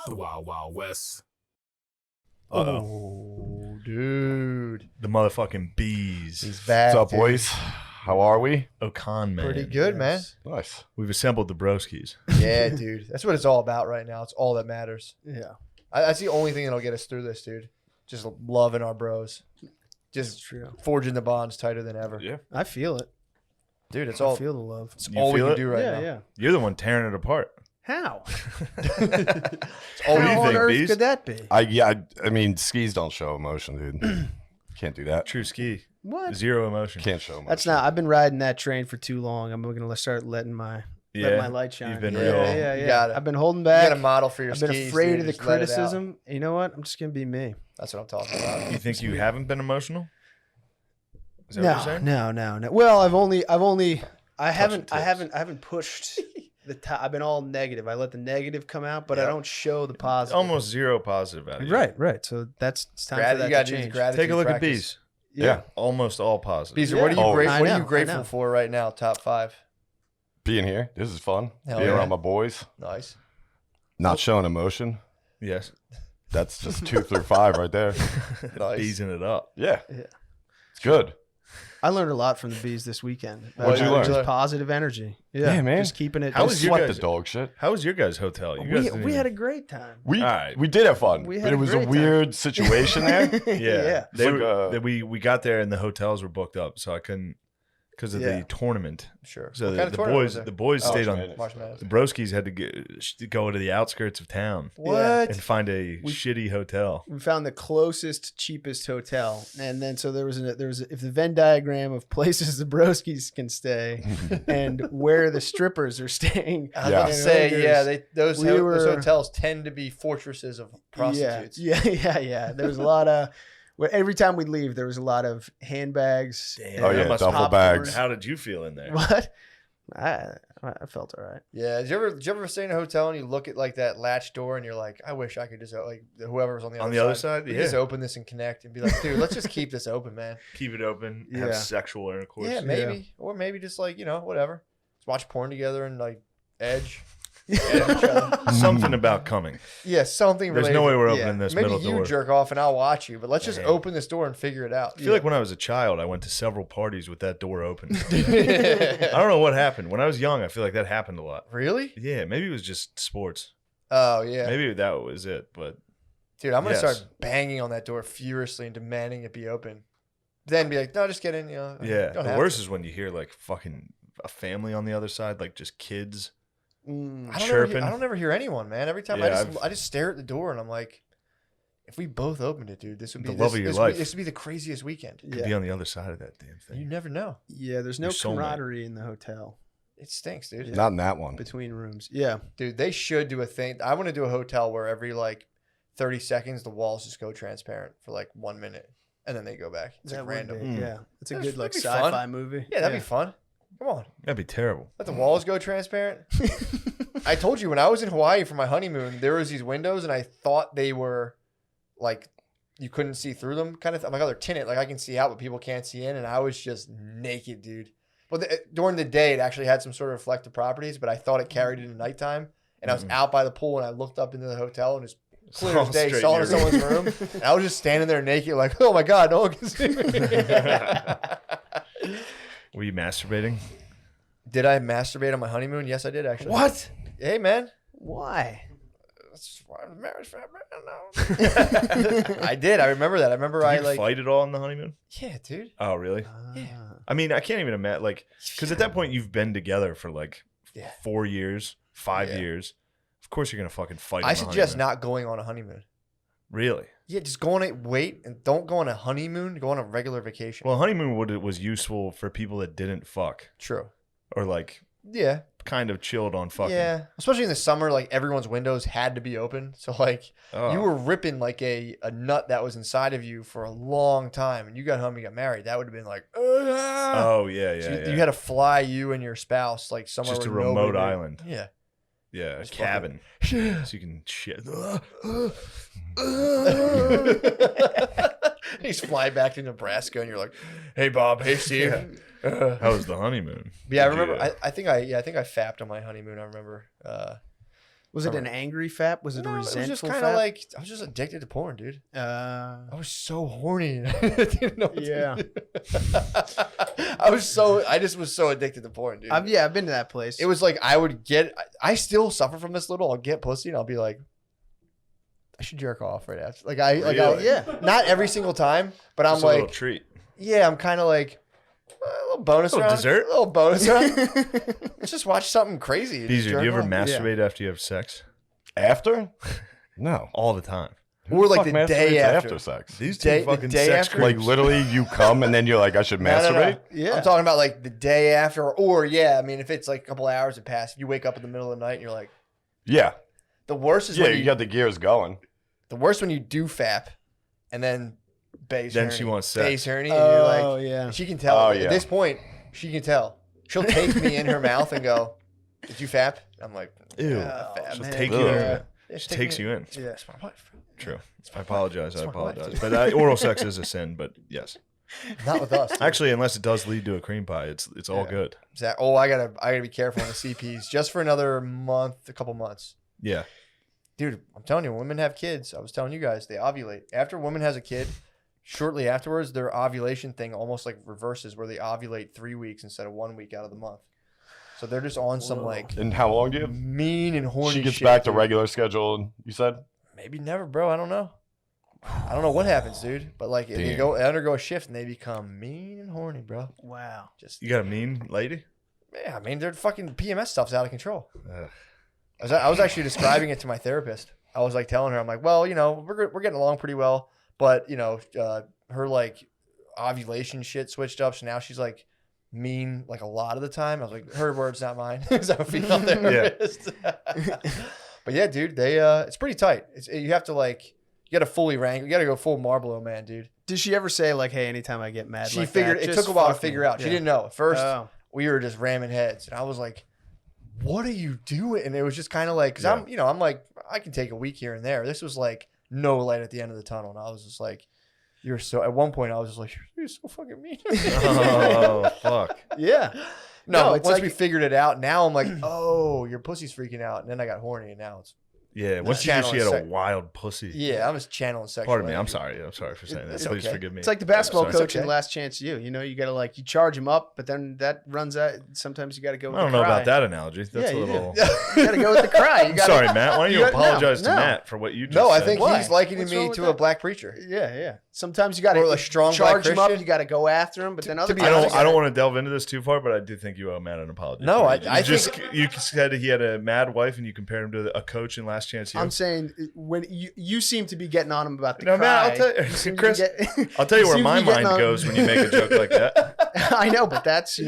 The Wild Wild West. Oh, dude. The motherfucking Beez. He's back. What's up, dude. boys? How are we? Okan, man. Pretty good, man. Nice. We've assembled the broskies. Yeah, dude. That's what it's all about right now. It's all that matters. Yeah. That's the only thing that'll get us through this, dude. Just loving our bros. Just True. forging the bonds tighter than ever. Yeah. I feel it. Dude, it's I all feel the love. it's You all we feel can it? do right yeah, now. yeah. You're the one tearing it apart. How? All What do we you How on think, earth Beez? could that be? I mean, skis don't show emotion, dude. Can't do that. True ski. What? Zero emotion. Can't show emotion. That's not. I've been riding that train for too long. I'm going to start letting my light shine. You've been Yeah, real. Yeah, You yeah. got it. I've been holding You back. got a model for your I've been skis, afraid dude. of the Just let it out. criticism. You know what? I'm just going to be me. That's what I'm talking about. You think you haven't been emotional? Is that what you're saying? No. Well, I haven't tips. pushed the top. I've been all negative. I let the negative come out, but I Yeah. don't show the positive. Almost zero positive out of you. Right. So it's time for You that got to to do the change. gratitude Take a look practice. at Beez. Yeah. Almost all positive. Beezer, Yeah. what are you Always. I what are know, you grateful I know. for right now? Top 5. Being here. This is fun. Hell Being yeah. around my boys. Nice. Not showing emotion. Yes. That's just 2 through 5 right there. Nice. Beezing it up. Yeah. Yeah. It's good. I learned a lot from the Bees this weekend. What'd you learn? Just positive energy. Yeah, man. Just keeping it. How Don't was your sweat guys- the dog shit. How was your guys' hotel? You guys we didn't we even- had a great time. We All right. we did have fun, We had but a it was a great time. weird situation there. Yeah. It's like, We got there and the hotels were booked up, so I couldn't because of Yeah. the tournament. Sure. So What kind of the tournament boys was there? the boys Oh, stayed March on Madness. March Madness. the Broskis had to go to the outskirts of town What? and find a shitty hotel. We found the closest, cheapest hotel, and then so there was if the Venn diagram of places the Broskis can stay and where the strippers are staying. I was Yeah. about to say, There's- yeah, those we were- hotels tend to be fortresses of prostitutes. Yeah. There was a lot of. Every time we leave, there was a lot of handbags. Damn. Oh, that yeah, must- duffel popcorn. bags. How did you feel in there? What? I felt all right. Yeah. Did you ever stay in a hotel and you look at like that latch door and you're like, I wish I could just like whoever's on the other side, we yeah. could just open this and connect and be like, dude, let's just keep this open, man. Keep it open. Yeah. Have sexual intercourse. Yeah, maybe, or maybe just like whatever. Let's watch porn together and like edge. Edge each other. Something about coming. Yeah, something. There's related no way to- we're yeah. opening this Maybe middle you door. jerk off and I'll watch you, but let's just Damn. open this door and figure it out. I feel like when I was a child, I went to several parties with that door open. I don't know what happened. When I was young, I feel like that happened a lot. Really? Yeah, maybe it was just sports. Oh yeah, Maybe that was it. But dude, I'm gonna Yes. start banging on that door furiously and demanding it be open. Then be like, no, just get in. yeah, don't the have worst to. is when you hear like fucking a family on the other side, like just kids. I don't chirping. I don't ever hear anyone, man. Every time Yeah, I just stare at the door and I'm like, if we both opened it, dude, this would be The love of your life. This would be the craziest weekend. Could be on the other side of that damn You thing. never know. Yeah, there's no Your soulmate. camaraderie in the hotel It stinks, dude. Not in that one. between rooms. Yeah. Dude, they should do a thing. I want to do a hotel where every like 30 seconds the walls just go transparent for like 1 minute and then they go back. It's That like would random. be- Yeah. It's a That'd- good like that'd be fun. sci-fi movie. Yeah, that'd be fun. Come on. That'd be terrible. Let the walls go transparent. I told you when I was in Hawaii for my honeymoon, there was these windows and I thought they were like you couldn't see through them kind of. I'm like, oh, they're tinted. Like I can see out, but people can't see in. And I was just naked, dude. Well, during the day, it actually had some sort of reflective properties, but I thought it carried it in nighttime. And I was out by the pool and I looked up into the hotel and just clear as All day straight saw in it in your someone's room. And I was just standing there naked, like, oh my God, no one can see me. Were you masturbating? Did I masturbate on my honeymoon? Yes, I did actually. What? Hey, man. Why? That's why I'm married for I did. I remember that. I remember Did I you like. fight at all on the honeymoon? Yeah, dude. Oh, really? Yeah. I mean, I can't even imagine, like, because at that point you've been together for like Yeah. 4 years, 5 Yeah. years. Of course, you're gonna fucking fight. I on the suggest honeymoon. not going on a honeymoon. Really? Yeah, just go on a wait and don't go on a honeymoon. Go on a regular vacation. Well, honeymoon was useful for people that didn't fuck True. or like Yeah. kind of chilled on fucking. Yeah. Especially in the summer, like everyone's windows had to be open. So like Oh. you were ripping like a nut that was inside of you for a long time, and you got home and got married. That would have been like, Oh yeah, yeah. So you, yeah. you had to fly you and your spouse like somewhere Just a where nobody remote knew. island. Yeah. Yeah, a Just cabin, fucking- so you can shit. He's fly back to Nebraska, and you're like, "Hey, Bob. Hey, Steve." How was the honeymoon? Yeah, I Did you, remember. I think I fapped on my honeymoon. I remember. Was it an angry fap? Was it a No, it was resentful just kind of fap? like I was just addicted to porn, dude. I Uh, was so horny. I didn't know what to Yeah. do. I just was so addicted to porn, dude. I've been to that place. It was like I still suffer from this little. I'll get pussy and I'll be like, I should jerk off right after. yeah. Not every single time, but I'm Just a little like, treat. yeah, I'm kind of like a little bonus Little round, dessert? a little bonus round. Let's just watch something crazy. and just Beezer, do you jerk ever off. masturbate after you have sex? After? No. All the time. Or like Fuck the day masturbates after. sex. These Day- two the fucking day sex after? Like creeps. literally, you come and then you're like, I should No, no, no. masturbate. Yeah. I'm talking about like the day after, or yeah, I mean, if it's like a couple hours have passed, if you wake up in the middle of the night and you're like, Yeah, the worst is yeah. when You got the gears going. the worst when you do fap, and then Bae's Then horny. she wants sex. Bae's horny, and you're like, Oh yeah. she can tell. Oh, At yeah. this point, she can tell. She'll take me in her mouth and go, "Did you fap?" I'm like, Ew. "Yeah, I fap." She'll man. take Ugh. you in. Yeah, She she takes you in. Yeah. It's my wife. True. I apologize. I That's my wife, apologize. dude. But oral sex is a sin. But yes, Not with us. actually, unless it does lead to a cream pie, it's all Yeah. good. I gotta be careful on the CPs just for another month, a couple months. Yeah. Dude, I'm telling you, when women have kids, I was telling you guys, they ovulate. After a woman has a kid, shortly afterwards, their ovulation thing almost like reverses where they ovulate 3 weeks instead of 1 week out of the month. So they're just on some like And how long do you have? mean and horny She gets shit, back to dude. regular schedule. You said? Maybe never, bro. I don't know. I don't know what happens, dude. But like they Damn. they undergo a shift and they become mean and horny, bro. Wow. Just You got a mean lady? yeah, I mean, their fucking PMS stuff's out of control. Ugh. I was actually describing it to my therapist. I was like telling her, I'm like, well, you know, we're getting along pretty well, but you know, her like ovulation shit switched up, so now she's like mean like a lot of the time. I was like, her words, not mine. Is that a female therapist? But yeah, dude, it's pretty tight. You have to like, you got to fully rank. You got to go full Marlboro man, dude. Did she ever say like, "Hey, anytime I get mad"? She like figured that, it just took a while to fuck me? figure out. She Yeah. didn't know at first. Oh. We were just ramming heads, and I was like, "What are you doing?" And it was just kind of like, because Yeah. I'm like, I can take a week here and there. This was like no light at the end of the tunnel, and I was just like, "You're so." At one point, I was just like, "You're so fucking mean." Oh fuck. Yeah. No, No, but it's once like- we figured it out, now I'm like, "Oh, your pussy's freaking out," and then I got horny, and now it's Yeah. Once she Channel had a sec- wild pussy. yeah, I'm just channeling sexual. Pardon me. I'm energy. sorry. I'm sorry for saying that. It's Please okay. forgive me. It's like the basketball Sorry. coach okay. in Last Chance U. You know, you gotta like you charge him up, but then that runs out. Sometimes you gotta go. With I don't the know cry. about that analogy. That's Yeah, a you little. You gotta go with the cry. You I'm gotta, sorry, Matt. Why don't you, you got- no, apologize to no. Matt for what you just No, I said? think Why? he's likening What's me wrong with to a that? black preacher. Yeah. Sometimes you gotta Or a strong black charge him up. Christian. You gotta go after him, but then other be I times honest- you don't gotta- want to delve into this too far, but I do think you owe Matt an apology. No, for I- it. I you think- you said he had a mad wife, and you compared him to a coach in Last Chance U. I'm saying when you seem to be getting on him about the No, cry. Matt, I'll tell you, seem to be Chris, get- I'll tell you where seem to my be getting mind on- goes when you make a joke like that. I know, but that's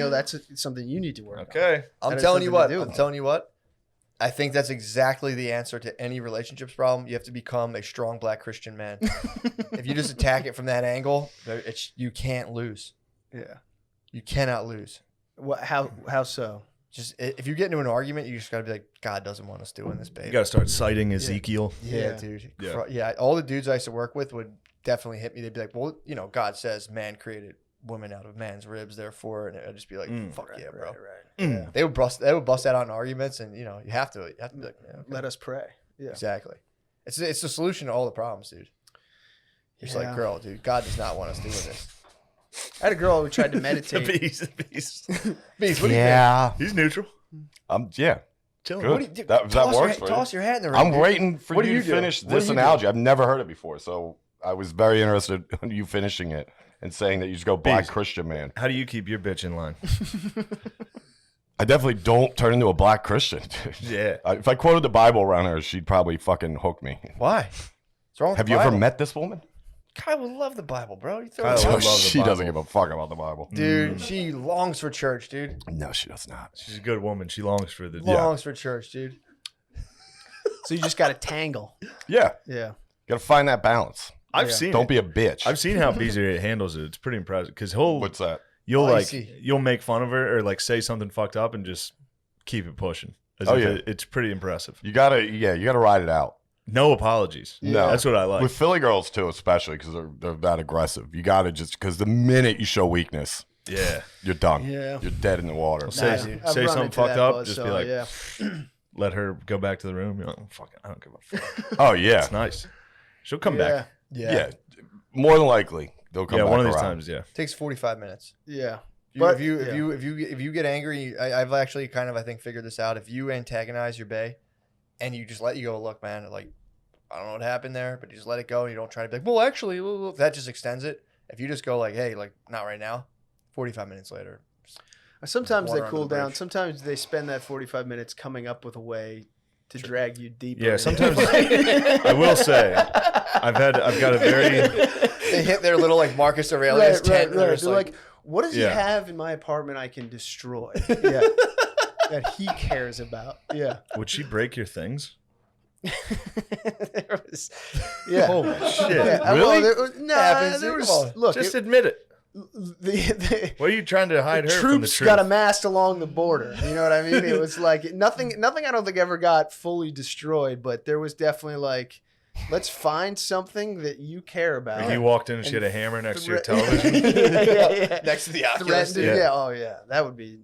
something you need to work on. Okay. I'm That has telling you nothing what. to do I'm with telling you what. I think that's exactly the answer to any relationships problem. You have to become a strong black Christian man. If you just attack it from that angle, you can't lose. Yeah. You cannot lose. What? How so? Just if you get into an argument, you just got to be like, God doesn't want us doing this, babe. You got to start citing Ezekiel. Yeah, Yeah. dude. Yeah. Yeah. All the dudes I used to work with would definitely hit me. They'd be like, well, you know, God says man created woman out of man's ribs, therefore, and I'd just be like, fuck yeah, bro. Right. They would bust that out in arguments, and you know, you have to be like, yeah, okay. Let us pray. Yeah. Exactly. It's the solution to all the problems, dude. It's like, Yeah. girl, dude, God does not want us doing this. I had a girl who tried to meditate. Beez. Beez, what do you Yeah. He's neutral. Yeah. Chilling. Good. What do you do? That Toss works your, for you. toss your hat in the ring. I'm dude. waiting for What do you you to do? finish What do this you do? analogy. I've never heard it before, so I was very interested in you finishing it and saying that you just go black Beez. Christian man. How do you keep your bitch in line? I definitely don't turn into a black Christian. Yeah. If I quoted the Bible around her, she'd probably fucking hook me. Why? What's wrong with Have the you ever Bible? met this woman? Kyle would love the Bible, bro. You throw Kyle it would out. love the She Bible. doesn't give a fuck about the Bible. Dude, she longs for church, dude. No, she does not. She's a good woman. She longs for the. Longs for church, dude. So you just got to tangle. Yeah, Yeah. gotta find that balance. I've Yeah. seen. Don't it. be a bitch. I've seen how Beezer handles it. It's pretty impressive because What's that? you'll Oh, I like see. you'll make fun of her or like say something fucked up and just keep it pushing. As Oh, if yeah. it's pretty impressive. You gotta ride it out. No apologies. No. That's what I like. With Philly girls too, especially because they're that aggressive. You gotta because the minute you show weakness, Yeah. you're done. Yeah. You're dead in the water. Say- I've say run something into fucked that up, buzz, just so, be like, yeah. let her go back to the room? You're like, fuck it, I don't give a fuck. Oh yeah, It's nice. She'll come back. yeah. More than likely they'll come Yeah, back one of these around. times. Yeah. Takes 45 minutes. Yeah. If you get angry, I've actually kind of I think figured this out. If you antagonize your bae, and you just let you go, look, man, like I don't know what happened there, but you just let it go and you don't try to be like, well, actually, that just extends it. If you just go like, hey, like not right now, 45 minutes later. Sometimes they Water cool under the down. bridge. Sometimes they spend that 45 minutes coming up with a way to drag you deeper. Yeah, into sometimes it. I will say I've got a very They hit their little like Marcus Aurelius tent. And they're They're just like, what does Yeah. he have in my apartment I can destroy? Yeah. That he cares about. Yeah. would she break your things? There was, yeah. Holy shit. Yeah. Really? Well, there was, nah, Happens, there come was, on. look, Just admit it. the What are you trying to hide her from the troops truth? got amassed along the border. You know what I mean? It was like nothing I don't think ever got fully destroyed, but there was definitely like, let's find something that you care about. Like you walked in and she had a hammer next to your Thre- television. yeah. next to the Oculus. Threatened to- Yeah. yeah. Oh yeah. That would be.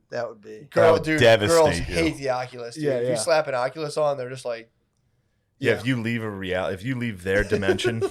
Girl, would dude, devastate girls you. hate the Oculus. Dude. Yeah, If yeah. you slap an Oculus on, they're just like, Yeah, if you leave their dimension,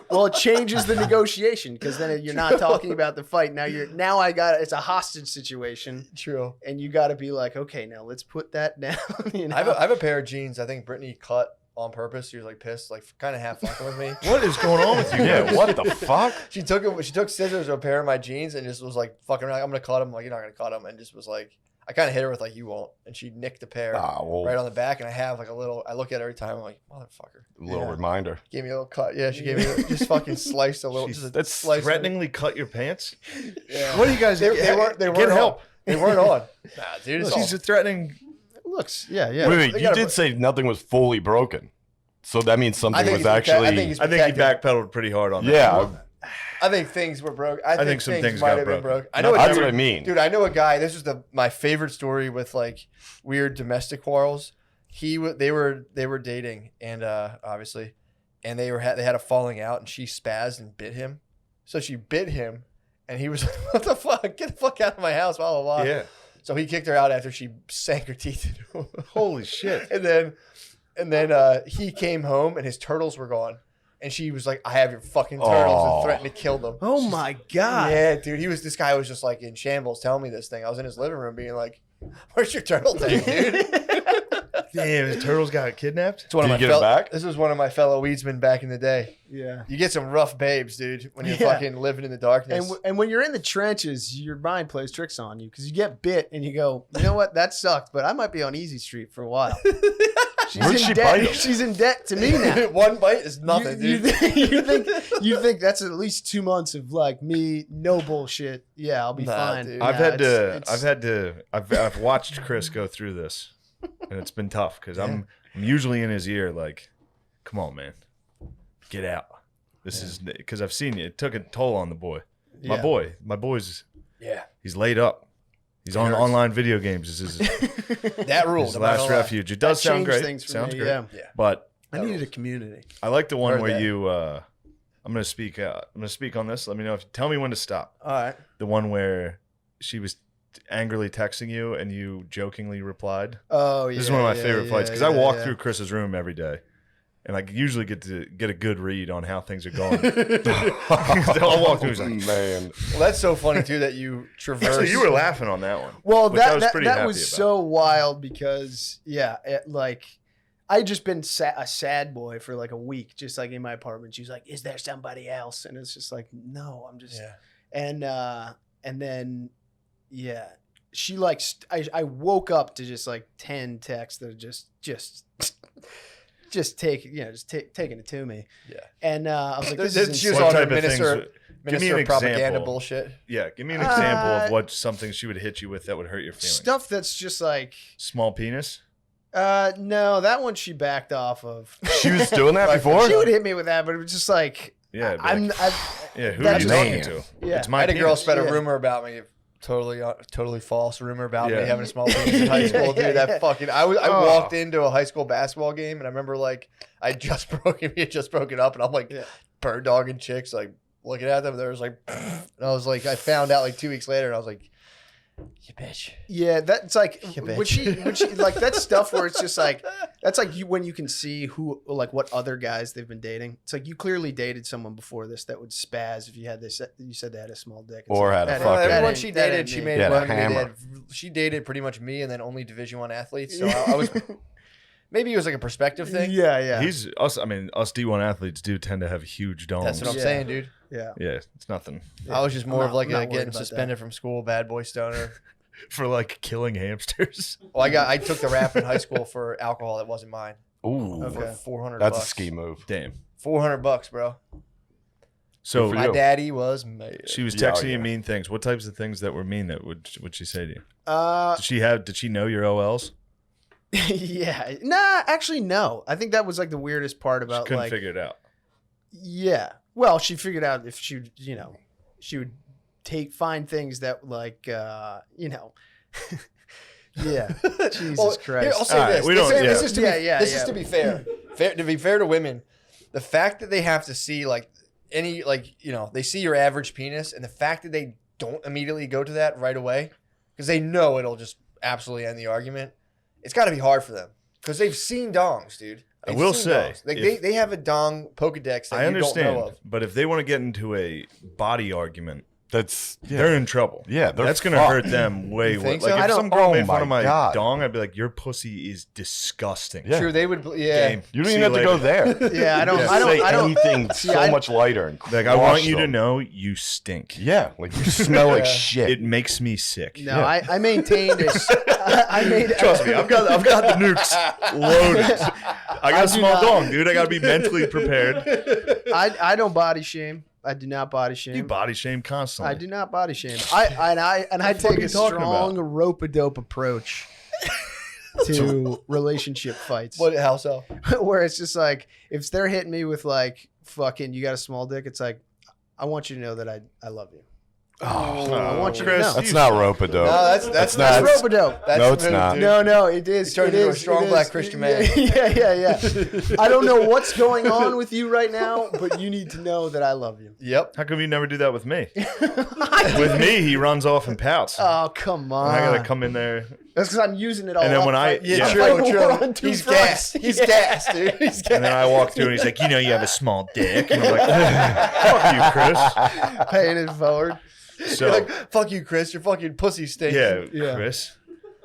Well, it changes the negotiation because then you're not talking about the fight. Now it's a hostage situation, true. and you got to be like, okay, now let's put that down. You know? I have a pair of jeans. I think Brittany cut on purpose. She was like pissed, like kind of half fucking with me. what is going on with you? Yeah, guys? what the fuck? She took scissors to a pair of my jeans and just was like fucking around. I'm gonna cut them. Like you're not gonna cut them, and just was like, I kind of hit her with like you won't, and she nicked a pair Well, right on the back, and I have like a little. I look at it every time. I'm like, motherfucker. a little Yeah. reminder. Gave me a little cut. Yeah, she gave me just fucking sliced a little. She's- Just a that's slice. Threateningly cut your pants? Yeah. What are you guys? They weren't. They Get weren't help. on. They weren't on. Nah, dude. It's She's all, threatening. It looks, yeah. Wait, They you gotta did put- say nothing was fully broken. So that means something was he's actually. I think he's I think he protected. backpedaled pretty hard on that. yeah, I think things were broke. I think some things might got have been broken. broke. I know. that's what I mean. Dude, I know a guy. This was my favorite story with like weird domestic quarrels. They were dating, and obviously, and they had a falling out, and she spazzed and bit him. So she bit him, and he was like, "What the fuck? Get the fuck out of my house!" Blah blah blah. Yeah. So he kicked her out after she sank her teeth into him. Holy shit. And then he came home, and his turtles were gone. And she was like, "I have your fucking turtles," Oh. and threatened to kill them. Oh my god. Yeah, dude. This guy was just like in shambles telling me this thing. I was in his living room being like, "Where's your turtle tank, dude?" Damn, his turtles got kidnapped? It's one Did of you my get him back? This was one of my fellow weedsmen back in the day. Yeah. You get some rough babes, dude, when you're Yeah. fucking living in the darkness. And when you're in the trenches, your mind plays tricks on you because you get bit and you go, you know what, that sucked, but I might be on Easy Street for a while. Where'd she bite him? She's in debt to me now. One bite is nothing, you, dude. you think that's at least 2 months of like me, no bullshit. Yeah, I'll be Nah, fine. dude. Nah, I've watched Chris go through this, and it's been tough because I'm usually in his ear like, come on, man, get out. This is because I've seen you. It took a toll on the boy. My boy's Yeah, he's laid up. He's on hurts. online video games. This is that ruled. his I'm not last gonna lie. refuge. It does That sound changed great. things for Sounds me, great. yeah. Yeah. But I needed a community. I like the one Heard where that. you. I'm gonna speak. I'm gonna speak on this. Let me know if. Tell me when to stop. All right. The one where she was angrily texting you and you jokingly replied. Oh yeah. This is one of my yeah, favorite yeah, fights because I yeah, walk yeah. through Chris's room every day, and I usually get a good read on how things are going. I'll walk through. He's like, Man, Well, that's so funny too that you traverse. so you were laughing on that one. Well, which I that was that, pretty that happy was about. so wild because I just been a sad boy for like a week, just like in my apartment. She was like, "Is there somebody else?" And it's just like, "No, I'm just." Yeah. And then she like I woke up to just like 10 texts that are just taking it to me. Yeah. And I was like, "This She is was insane." on her type of things minister would- Give me an of propaganda example. bullshit. Yeah, give me an example Uh, of what something she would hit you with that would hurt your feelings. stuff that's just like. Small penis. No, that one she backed off of. she was doing that Like, before? She would hit me with that, but it was just like Yeah. it'd be I'm. like, yeah. Who are that's you just- talking to? Yeah. It's I my had a girl penis. spread a Yeah. rumor about me. Totally false rumor about Yeah. me having a small penis in high school, dude. Yeah, That yeah. fucking. I Oh. walked into a high school basketball game and I remember like we had just broken up, and I'm like Yeah. bird dogging chicks, like looking at them. There was like, and I was like, I found out like 2 weeks later, and I was like, You bitch. Yeah, that's like You bitch. would she like that stuff where it's just like that's like you when you can see who like what other guys they've been dating. It's like you clearly dated someone before this that would spaz if you had this. You said they had a small dick. It's Or like, had a that fucking- ain't- that Everyone ain't- she that dated, ain't she me. made Yeah, one. hammer. She dated pretty much me, and then only Division I athletes. So I was maybe it was like a perspective thing. Yeah, yeah, He's us. I mean, us D1 athletes do tend to have huge dongs. That's what I'm Yeah. saying, dude. yeah. Yeah, it's nothing I was just more I'm of like not a worried getting about that. suspended from school, bad boy stoner. for like killing hamsters. Well, I took the rap in high school for alcohol that wasn't mine. Ooh, For Okay. $400. that's a ski move. Damn. $400, bro. So for My you. daddy was mad. she was Yeah, texting yeah. you mean things. What types of things that were mean that would she say to you? Did she know your OLs? Yeah. Nah, actually, no. I think that was like the weirdest part She about couldn't like, figure it out. yeah. Well, she figured out if she, she would find things that like, yeah. Jesus Well, Christ. Here, I'll say All right, this. we This don't- is- this yeah. is to Yeah, be, yeah, this yeah. is to be fair. To be fair to women, the fact that they have to see like any like they see your average penis, and the fact that they don't immediately go to that right away because they know it'll just absolutely end the argument. It's got to be hard for them because they've seen dongs, dude. I They've will seen say, dongs. Like if- they have a dong Pokedex that I you understand, don't know of. but if they want to get into a body argument, That's they're in trouble. Yeah, they're that's gonna fucked. hurt them way. You Like think so? if I some don't- girl oh made fun my of my God. dong, I'd be like, "Your pussy is disgusting." Yeah. True, they would. Yeah, Game. You don't See even have to go later. there. Yeah, I don't. Yeah. I don't. Say I don't. anything so I- much lighter and Like I want crush you to them. know you stink. Yeah, like you smell like Yeah. shit. It makes me sick. No, Yeah. I maintained this. I made. Trust me, I've got the nukes loaded. I got I a do small not- dong, dude. I gotta be mentally prepared. I don't body shame. I do not body shame. You body shame constantly. I do not body shame. I the fuck take are you a talking strong rope-a-dope approach to relationship fights. What? How so? Where it's just like if they're hitting me with like fucking you got a small dick, it's like I want you to know that I love you. I want you to Chris, know. That's not rope-a-dope. No, that's not. rope-a-dope. That's No, it's smooth, not. dude. No, it is. He turned it into a is, strong it black is. Christian Yeah, man. Yeah. I don't know what's going on with you right now, but you need to know that I love you. Yep. How come you never do that with me? With me, he runs off and pouts. Oh, come And on. I gotta come in there. That's because I'm using it all. And then up. when I- Yeah, Yeah. true, I'm true. on two He's fronts. gassed. He's Yeah. gassed, dude. He's gassed. And then I walk through and he's like, you know, you have a small dick. And I'm like, fuck you, Chris. Paying it forward. So, You're like, fuck you, Chris. Your fucking pussy stinks. yeah, Yeah. Chris,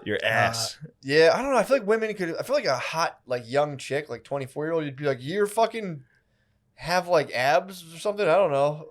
your ass. Yeah, I don't know. I feel like women could. I feel like a hot, like young chick, like 24-year-old, you'd be like, you're fucking have like abs or something. I don't know.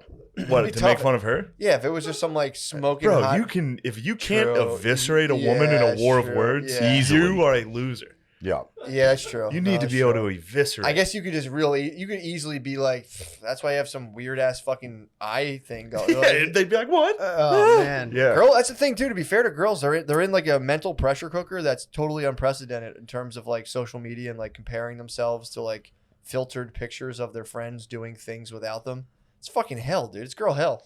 What, It'd to be make tough. fun of her? Yeah, if it was just some like smoking Bro, hot. if you can't True. eviscerate a woman in Yeah, a war of true. words, Yeah. you are a loser. Yeah. Yeah, that's true. You No, need to that's be able true. to eviscerate. I guess you could just you could easily be like, that's why you have some weird ass fucking eye thing going. Yeah, Like, they'd be like, what? Oh man. Yeah. girl, that's the thing too. To be fair to girls, they're in like a mental pressure cooker that's totally unprecedented in terms of like social media and like comparing themselves to like filtered pictures of their friends doing things without them. It's fucking hell, dude. It's girl hell.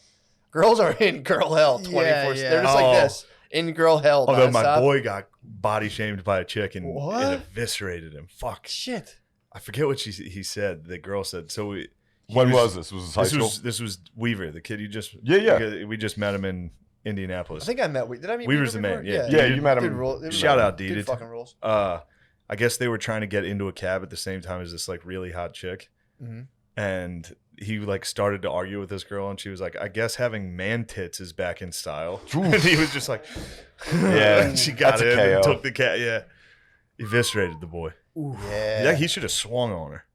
Girls are in girl hell 24. Yeah. They're just Oh. like this in girl hell. Although my nonstop. boy got body shamed by a chick and What? it eviscerated him. Fuck. Shit. I forget what he said. The girl said. So When was this? Was this high school? This was Weaver, the kid you just Yeah. We just met him in Indianapolis. I think I met. Did I meet? Weaver's Weaver the man, before? yeah. Yeah, you met him. Dude, rule- Shout out, dude. dude. Fucking rules. I guess they were trying to get into a cab at the same time as this like really hot chick, Mhm. and he like started to argue with this girl, and she was like, "I guess having man tits is back in style," and he was just like, Yeah, and she got that's a in and KO. took the cat, yeah, eviscerated the boy. Yeah. Yeah, he should have swung on her.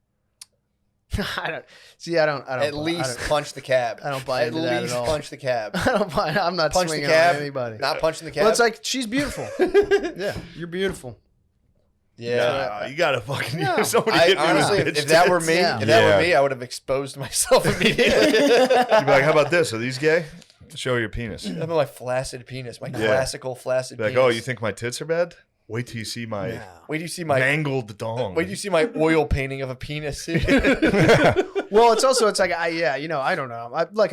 I don't see. I don't. At least punch the cab. I don't buy At into that at least all. punch the cab. I don't buy. I'm not Punch the swinging cab. on anybody. Not punching the cab. Well, it's like she's beautiful. Yeah, you're beautiful. yeah. Nah, you gotta fucking No. somebody I hit me with honestly, bitch if that were tits. me, Yeah. if that Yeah. were me, I would have exposed myself immediately. You'd be like, "How about this? Are these gay? Show your penis." I'm my flaccid penis, my Yeah. classical flaccid Be like, penis. "Oh, you think my tits are bad? Wait till you see my Wait, do you see my? mangled dong." Wait, do you see my oil painting of a penis? Well, it's like I don't know.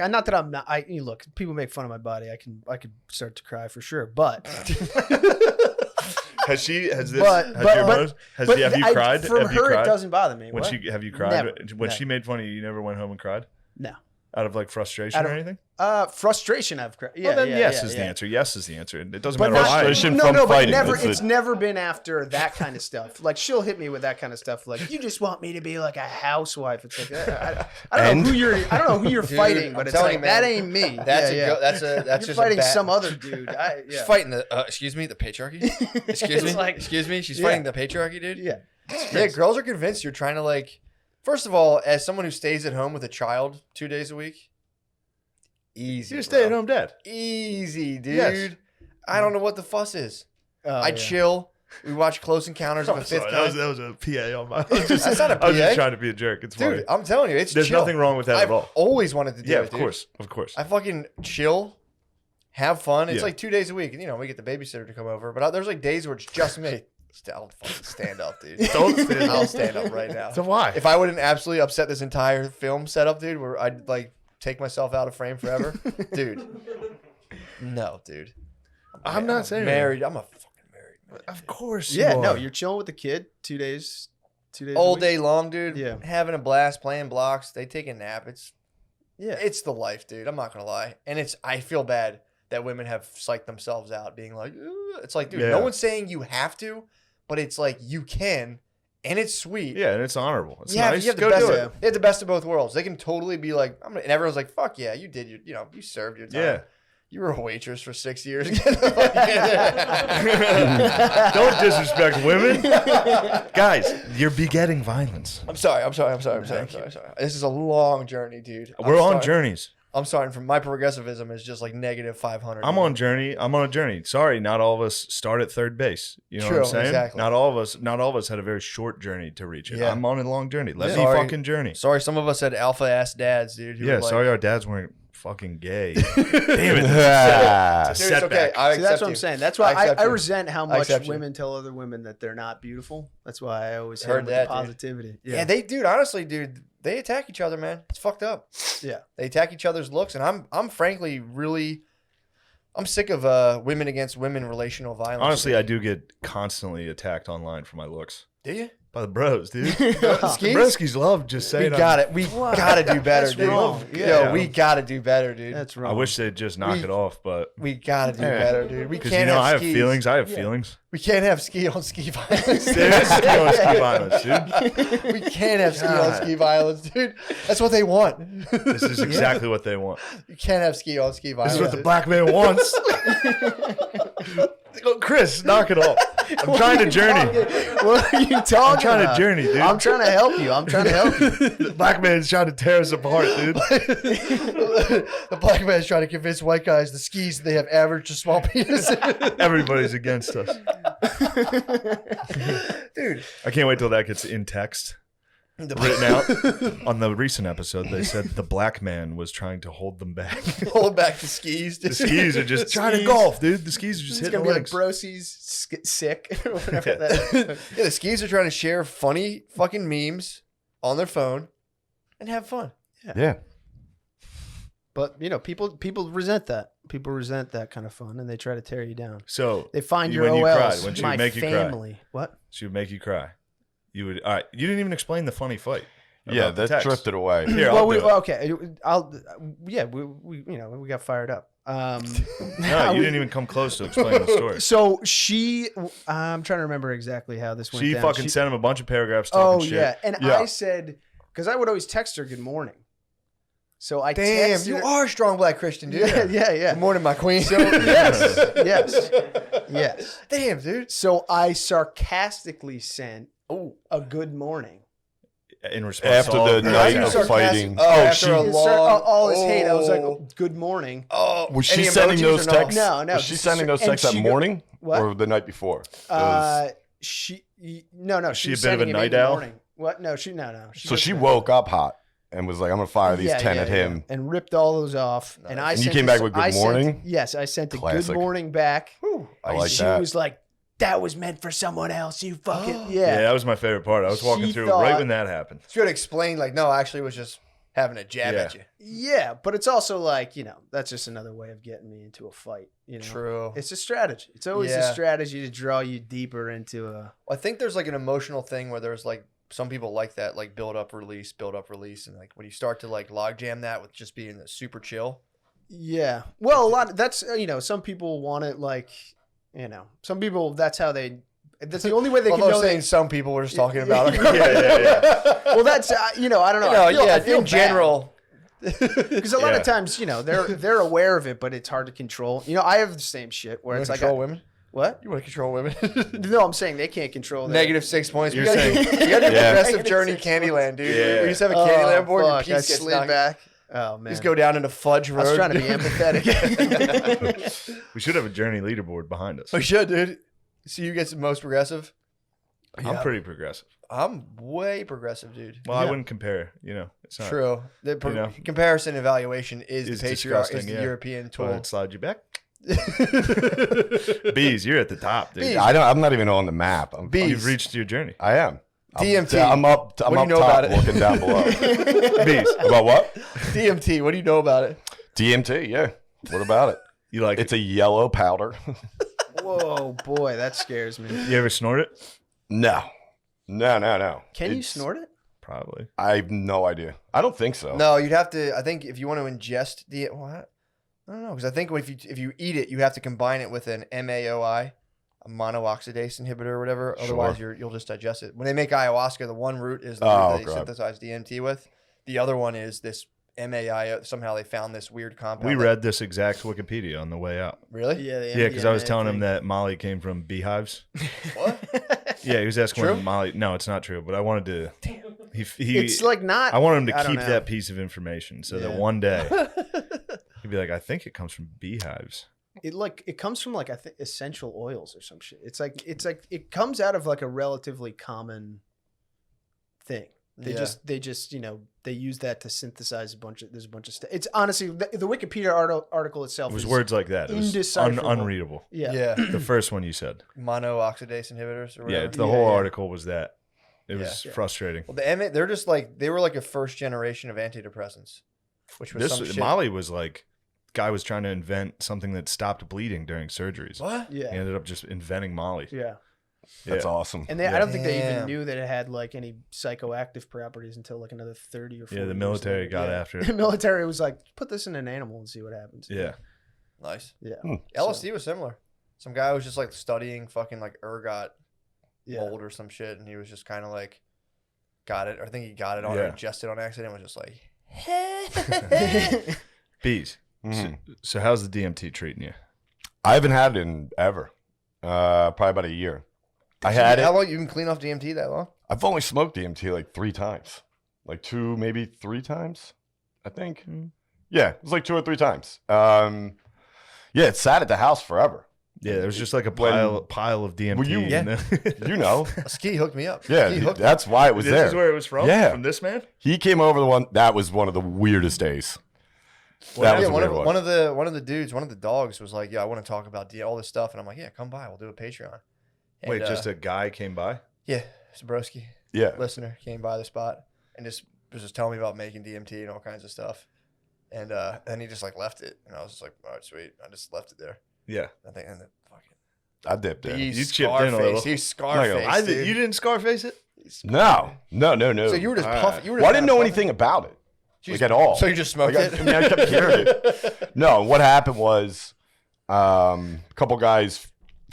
Not that I'm not. Look, people make fun of my body. I could start to cry for sure. But Has she? Has this? But- has but- your but- most, has but have you I- cried? From Have you her, cried? it doesn't bother me. When What? she have you cried? Never. When No. she made fun of you, you never went home and cried. No. Out of like frustration or anything? Frustration. Well, then yes is the answer. Yes is the answer. It doesn't But matter not, why. Frustration no, from no, but fighting. never. That's It's it. never been after that kind of stuff. Like she'll hit me with that kind of stuff. Like you just want me to be like a housewife. It's like I don't know who you're. I don't know who you're Dude, fighting, but I'm it's telling like you, man, that ain't me. That's yeah. that's You're just fighting a bad, some other dude. She's fighting the excuse me, the patriarchy. Excuse me, It's like- excuse me. She's Yeah. fighting the patriarchy, dude. Yeah. Yeah, girls are convinced you're trying to like. First of all, as someone who stays at home with a child 2 days a week, easy. You're a bro. stay-at-home dad. Easy, dude. Yes. I don't know what the fuss is. Oh, I yeah. chill. We watch Close Encounters of a Fifth Kind. That was a PA on my. That's not a I was just PA. trying to be a jerk. It's funny. Dude, I'm telling you, it's There's chill. nothing wrong with that I've at all. always wanted to do Yeah, it, of dude. course, of course. I fucking chill, have fun. It's Yeah. like 2 days a week, and we get the babysitter to come over. But there's like days where it's just me. I'll fucking stand up, dude. Don't stand I'll up. stand up right now. So why? If I wouldn't absolutely upset this entire film setup, dude, where I'd like take myself out of frame forever, dude. No, dude. I'm not saying married. I'm a fucking married man. Of course. Yeah. you No, are. you're chilling with the kid 2 days. 2 days. a All week? day long, dude. Yeah. Having a blast, playing blocks. They take a nap. Yeah. It's the life, dude. I'm not gonna lie. And I feel bad that women have psyched themselves out, being like, "Ooh." It's like, dude, Yeah. no one's saying you have to, but it's like you can, and it's sweet. Yeah, and it's honorable. It's Yeah, nice. you have the Go best. do it. They have the best of both worlds. They can totally be like, and everyone's like, "Fuck yeah, you did your, you served your time. Yeah. You were a waitress for 6 years." Don't disrespect women, guys. You're begetting violence. I'm sorry. This is a long journey, dude. We're on journeys. I'm starting from my progressivism is just like negative 500. I'm on a journey. Sorry, not all of us start at third base. You know what I'm True, saying? exactly. Not all of us had a very short journey to reach it. Yeah. I'm on a long journey. Let me Sorry. fucking journey. Sorry, some of us had alpha ass dads, dude. Who Yeah, were like, sorry our dads weren't fucking gay. Damn it. Dude, It's a it's okay. setback. I See, accept that's what I'm you. saying. That's why accept I you. resent how I much accept you. women tell other women that they're not beautiful. That's why I always Heard heard that, the dude. positivity. Yeah, they, dude. Honestly, dude, they attack each other, man. It's fucked up. Yeah. They attack each other's looks, and I'm frankly really, I'm sick of women against women relational violence. Honestly, I do get constantly attacked online for my looks. do you? By the bros, dude. Skis? The broskies love just We saying got it. We What? gotta do better, That's dude. wrong. Yo, Yeah. we gotta do better, dude. That's I wrong. wish they'd just knock We- it off, but We gotta do Yeah. better, dude. We because can't I have have skis. feelings. I have Yeah. feelings. We can't have ski on ski violence. There is ski on ski violence, dude. We can't have ski on God. ski violence, dude. That's what they want. This is exactly what they want. You can't have ski on ski violence. This is what the black man wants. Go, Chris, knock it off. I'm trying to journey. What are you talking I'm trying to about? journey, dude. I'm trying to help you. I'm trying to help you. The black man's trying to tear us apart, dude. The black man's trying to convince white guys the skis they have average to small penis. Everybody's against us. Dude, I can't wait till that gets in text. Written out. On the recent episode, they said the black man was trying to hold them back. hold back the skis. Dude. The skis are just trying to skis. golf, dude. The skis are just It's hitting gonna the be like legs. Brosi's sick or whatever Yeah. that. Yeah, the skis are trying to share funny fucking memes on their phone and have fun. Yeah. But people resent that. People resent that kind of fun, and they try to tear you down. So They find your when you OLs. cried, when she would my make you cry. family. What? she would make you cry. You would. All right. You didn't even explain the funny fight. Yeah, about the that text. drifted away. Here, well, I'll do it. okay. Yeah, we got fired up. No, you didn't even come close to explaining the story. So I'm trying to remember exactly how this went She down. fucking sent him a bunch of paragraphs Oh talking shit. yeah, and Yeah. I said because I would always text her good morning. So I Damn, texted you her. are a strong black Christian, dude. Yeah. Good morning, my queen. Yes. Damn, dude. So I sarcastically sent a good morning. In response After to all the of her night attacks. of fighting. Oh, after a It's long, all his hate. I was like, good morning. oh, Was any she sending emojis those or no? texts? No. Was she just- sending those and texts that she go- morning What? or the night before? No. No. Is She she was a bit of sending a him night in the owl? morning. What? No. No. So she woke up hot and was like, "I'm gonna fire these 10 at him." and ripped all those off. And I And you sent came this- back with good I sent- morning? Yes, I sent a Classic. good morning back. I like She that. was like, "That was meant for someone else. You fucking Yeah, that was my favorite part. I was walking She through thought- right when that happened. She would explain, like, no, actually, it was just having a jab Yeah. at you. Yeah, but it's also like, that's just another way of getting me into a fight. True. It's a strategy. It's always a Yeah. strategy to draw you deeper into a. I think there's like an emotional thing where there's like some people like that, like build up, release, and like when you start to like log jam that with just being super chill. Yeah. Well, a lot of that's some people want it like some people that's how they. That's the only way they Well, can know. saying some people we're just talking about. Yeah. Well, that's I don't know. I feel in general. because a lot of times they're aware of it, but it's hard to control. I have the same shit where it's like control women. What? You want to control women? No, I'm saying they can't control that. Negative 6 points. You're we got saying- to do progressive journey Candyland, dude. Yeah. We used to have a Candyland board. Your Fuck, I piece gets slid knocked. back. Oh man. Just go down into Fudge Road. I was trying to be empathetic. We should have a journey leaderboard behind us. We should, dude. So you get the most progressive. I'm pretty progressive. I'm way progressive, dude. Well, I wouldn't compare. It's not. True. The comparison evaluation is It's the disgusting, is the yeah. European tool. Well, slide you back. Beez, you're at the top, dude. Beez. I'm not even on the map. Beez. You've reached your journey. I am. DMT. I'm up. I'm What do up you know top, about it? looking down below. Beez, About what? DMT. What do you know about it? DMT. Yeah. What about it? you like It's a yellow powder. Whoa, boy, that scares me. You ever snort it? No. Can you It's- snort it? Probably. I have no idea. I don't think so. No, you'd have to. I think if you want to ingest the what? I don't know, because I think if you eat it, you have to combine it with an MAOI, a monooxidase inhibitor or whatever. Sure. Otherwise, you'll just digest it. When they make ayahuasca, the one root is the Oh, root that they God. synthesize DMT with. The other one is this MAI. Somehow they found this weird compound. We that- read this exact Wikipedia on the way out. Really? Yeah, because I was telling him that Molly came from beehives. What? Yeah, he was asking True? when Molly. No, it's not true. But I wanted to. He It's like not. I want him to I don't keep know. that piece of information so that Yeah. one day he'd be like, I think it comes from beehives. It comes from like I think essential oils or some shit. It's like it comes out of like a relatively common thing. They Yeah. just they use that to synthesize there's a bunch of stuff. It's honestly the Wikipedia article itself It was is words like that. It was indecipherable. unreadable. Yeah. Yeah. The first one you said. Monooxidase inhibitors or whatever. Yeah, the Yeah, whole yeah. article was that. It was Yeah. frustrating. Well, the they're just like they were like a first generation of antidepressants, which was some shit. Molly was like, guy was trying to invent something that stopped bleeding during surgeries. What? He Yeah. ended up just inventing Molly. Yeah. That's Yeah. awesome. And I don't think they Damn. even knew that it had like any psychoactive properties until like another 30 or 40 Yeah, the years military later. got Yeah. after it. The military was like, put this in an animal and see what happens. Yeah. Nice. Yeah. LSD was similar. Some guy was just like studying fucking like ergot Yeah. mold or some shit, and he was just kind of like got it. Or I think he got it on Yeah. or ingested on accident. Was just like, Beez. Mhm. So how's the DMT treating you? I haven't had it in ever. Probably about a year. I had How it. long you been clean off DMT that long? I've only smoked DMT like 3 times. Like 2, maybe 3 times, I think. Yeah, it was like 2 or 3 times. Yeah, it sat at the house forever. Yeah, there was just like a When- pile of DMT. Well, you- in the- You know. Ski hooked me up. Yeah, Ski hooked me. that's why it was this there. is where it was from? Yeah. From this man? He came over that was one of the weirdest days. That was Yeah, a one weird of, one. one of the dudes, one of the dogs was like, "Yeah, I want to talk about all this stuff," and I'm like, "Yeah, come by, we'll do a Patreon." And, Wait, just a guy came by? yeah, Broski Yeah. listener came by the spot and just was just telling me about making DMT and all kinds of stuff, and then he just like left it, and I was just like, "All right, sweet," I just left it there. Yeah. I think and then fucking I dipped in. he's You chipped in a little. Scarface. He's Scarface. dude. You didn't Scarface it? He's No. So you were just All puffing. right. You were Well, I just didn't kinda know puffing? anything about it. You Like just- at all. So you just smoked Like, it. I mean, I kept hearing it. No, what happened was a couple guys,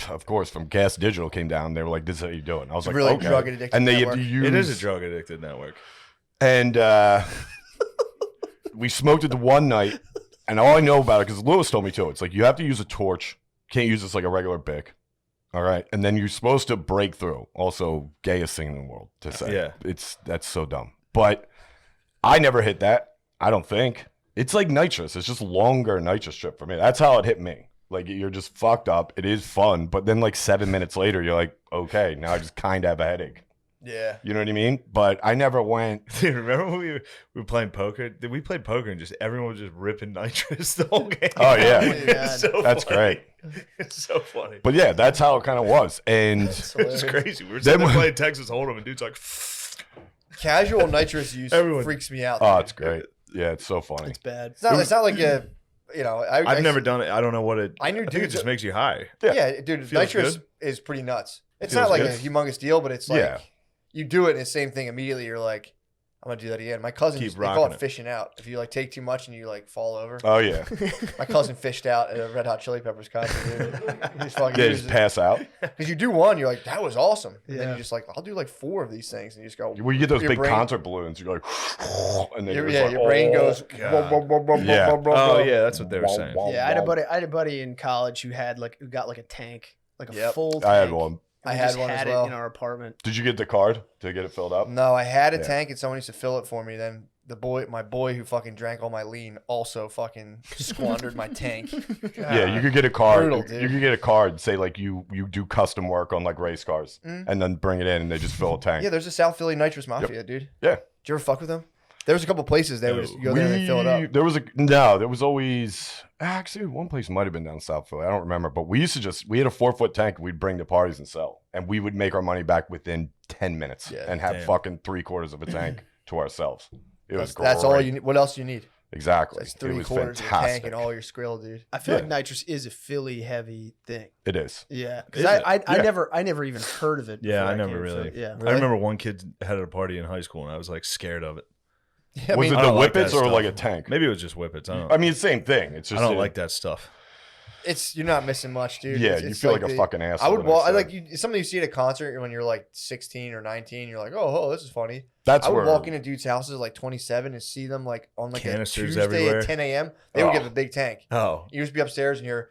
of course, from Gas Digital came down. They were like, "This is how you do it." And I was It's like, really "Okay." drug addicted And they network. use, It is a drug addicted network. And we smoked it the one night, and all I know about it because Lewis told me too. It's like you have to use a torch. Can't use this like a regular Bic. All right, and then you're supposed to break through. Also, gayest thing in the world to say. Yeah. That's so dumb. But I never hit that. I don't think it's like nitrous. It's just longer nitrous trip for me. That's how it hit me. Like you're just fucked up. It is fun, but then like 7 minutes later, you're like, okay, now I just kind of have a headache. Yeah. You know what I mean? But I never went. Dude, remember when we were playing poker? We played poker and just everyone was just ripping nitrous the whole game. Oh yeah, It's so that's funny. great. It's so funny. But yeah, that's how it kind of was. And It's crazy. We were Then sitting there when- playing Texas Hold'em and dude's like, Casual nitrous use Everyone- freaks me out. oh, dude. it's great. Yeah, it's so funny. It's bad. It's not like a, you know. I've never done it. I don't know what it. I knew think it dudes- just makes you high. Yeah, dude, Feels nitrous good. is pretty nuts. It's Feels not like good. a humongous deal, but it's like Yeah. you do it and the same thing immediately. You're like, I'm gonna do that again. My cousin, Keep they call rocking it it. fishing out. If you like take too much and you like fall over. Oh yeah. My cousin fished out at a Red Hot Chili Peppers concert. Dude. He's fucking They just pass out. because you do one, you're like, that was awesome. And then Yeah. you just like, I'll do like 4 of these things, and you just go. Well, you get those your big brain- concert balloons. You're like, and then Your, you're yeah, just your like, brain oh. goes. God. Yeah. Oh yeah, that's what they were saying. Yeah, I had a buddy in college who got like a tank, like a Yep. full tank. I had one. And I we had just one had as well. it in our apartment. Did you get the card to get it filled up? No, I had a Yeah. tank and someone used to fill it for me. Then my boy who fucking drank all my lean also fucking squandered my tank. Yeah, you could get a card. Brutal, dude. You could get a card. Say like you do custom work on like race cars, and then bring it in, and they just fill a tank. Yeah, there's a South Philly nitrous mafia, dude. Yeah. Did you ever fuck with them? There was a couple places they would just go there and they fill it up. There was always actually one place might have been down South Philly. I don't remember, but we used to we had a 4-foot tank we'd bring to parties and sell, and we would make our money back within 10 minutes Yeah, and have damn. fucking 3/4 of a tank to ourselves. It was great. That's all you need. What else do you need? Exactly. That's It was 3/4 of a tank fantastic. and all your skrill, dude. I feel Yeah. like nitrous is a Philly heavy thing. It is. Yeah, Is because it? I Yeah. never even heard of it. Yeah, before I never came to really. Philly. Yeah. I remember one kid had a party in high school, and I was like scared of it. Yeah, Was it I the don't like whippets that or stuff. like a tank? Maybe it was just whippets. I don't. I mean, same thing. It's just I don't like that stuff. you're not missing much, dude. Yeah, It's- you it's feel like a the- fucking asshole. I would the walk. I next like day. you. Something you see at a concert when you're like 16 or 19. You're like, oh, this is funny. That's I would where walk into dudes' houses like 27 and see them like on like a Canisters Tuesday everywhere. at 10 a.m. They would Oh. give a big tank. Oh, You just be upstairs and you're.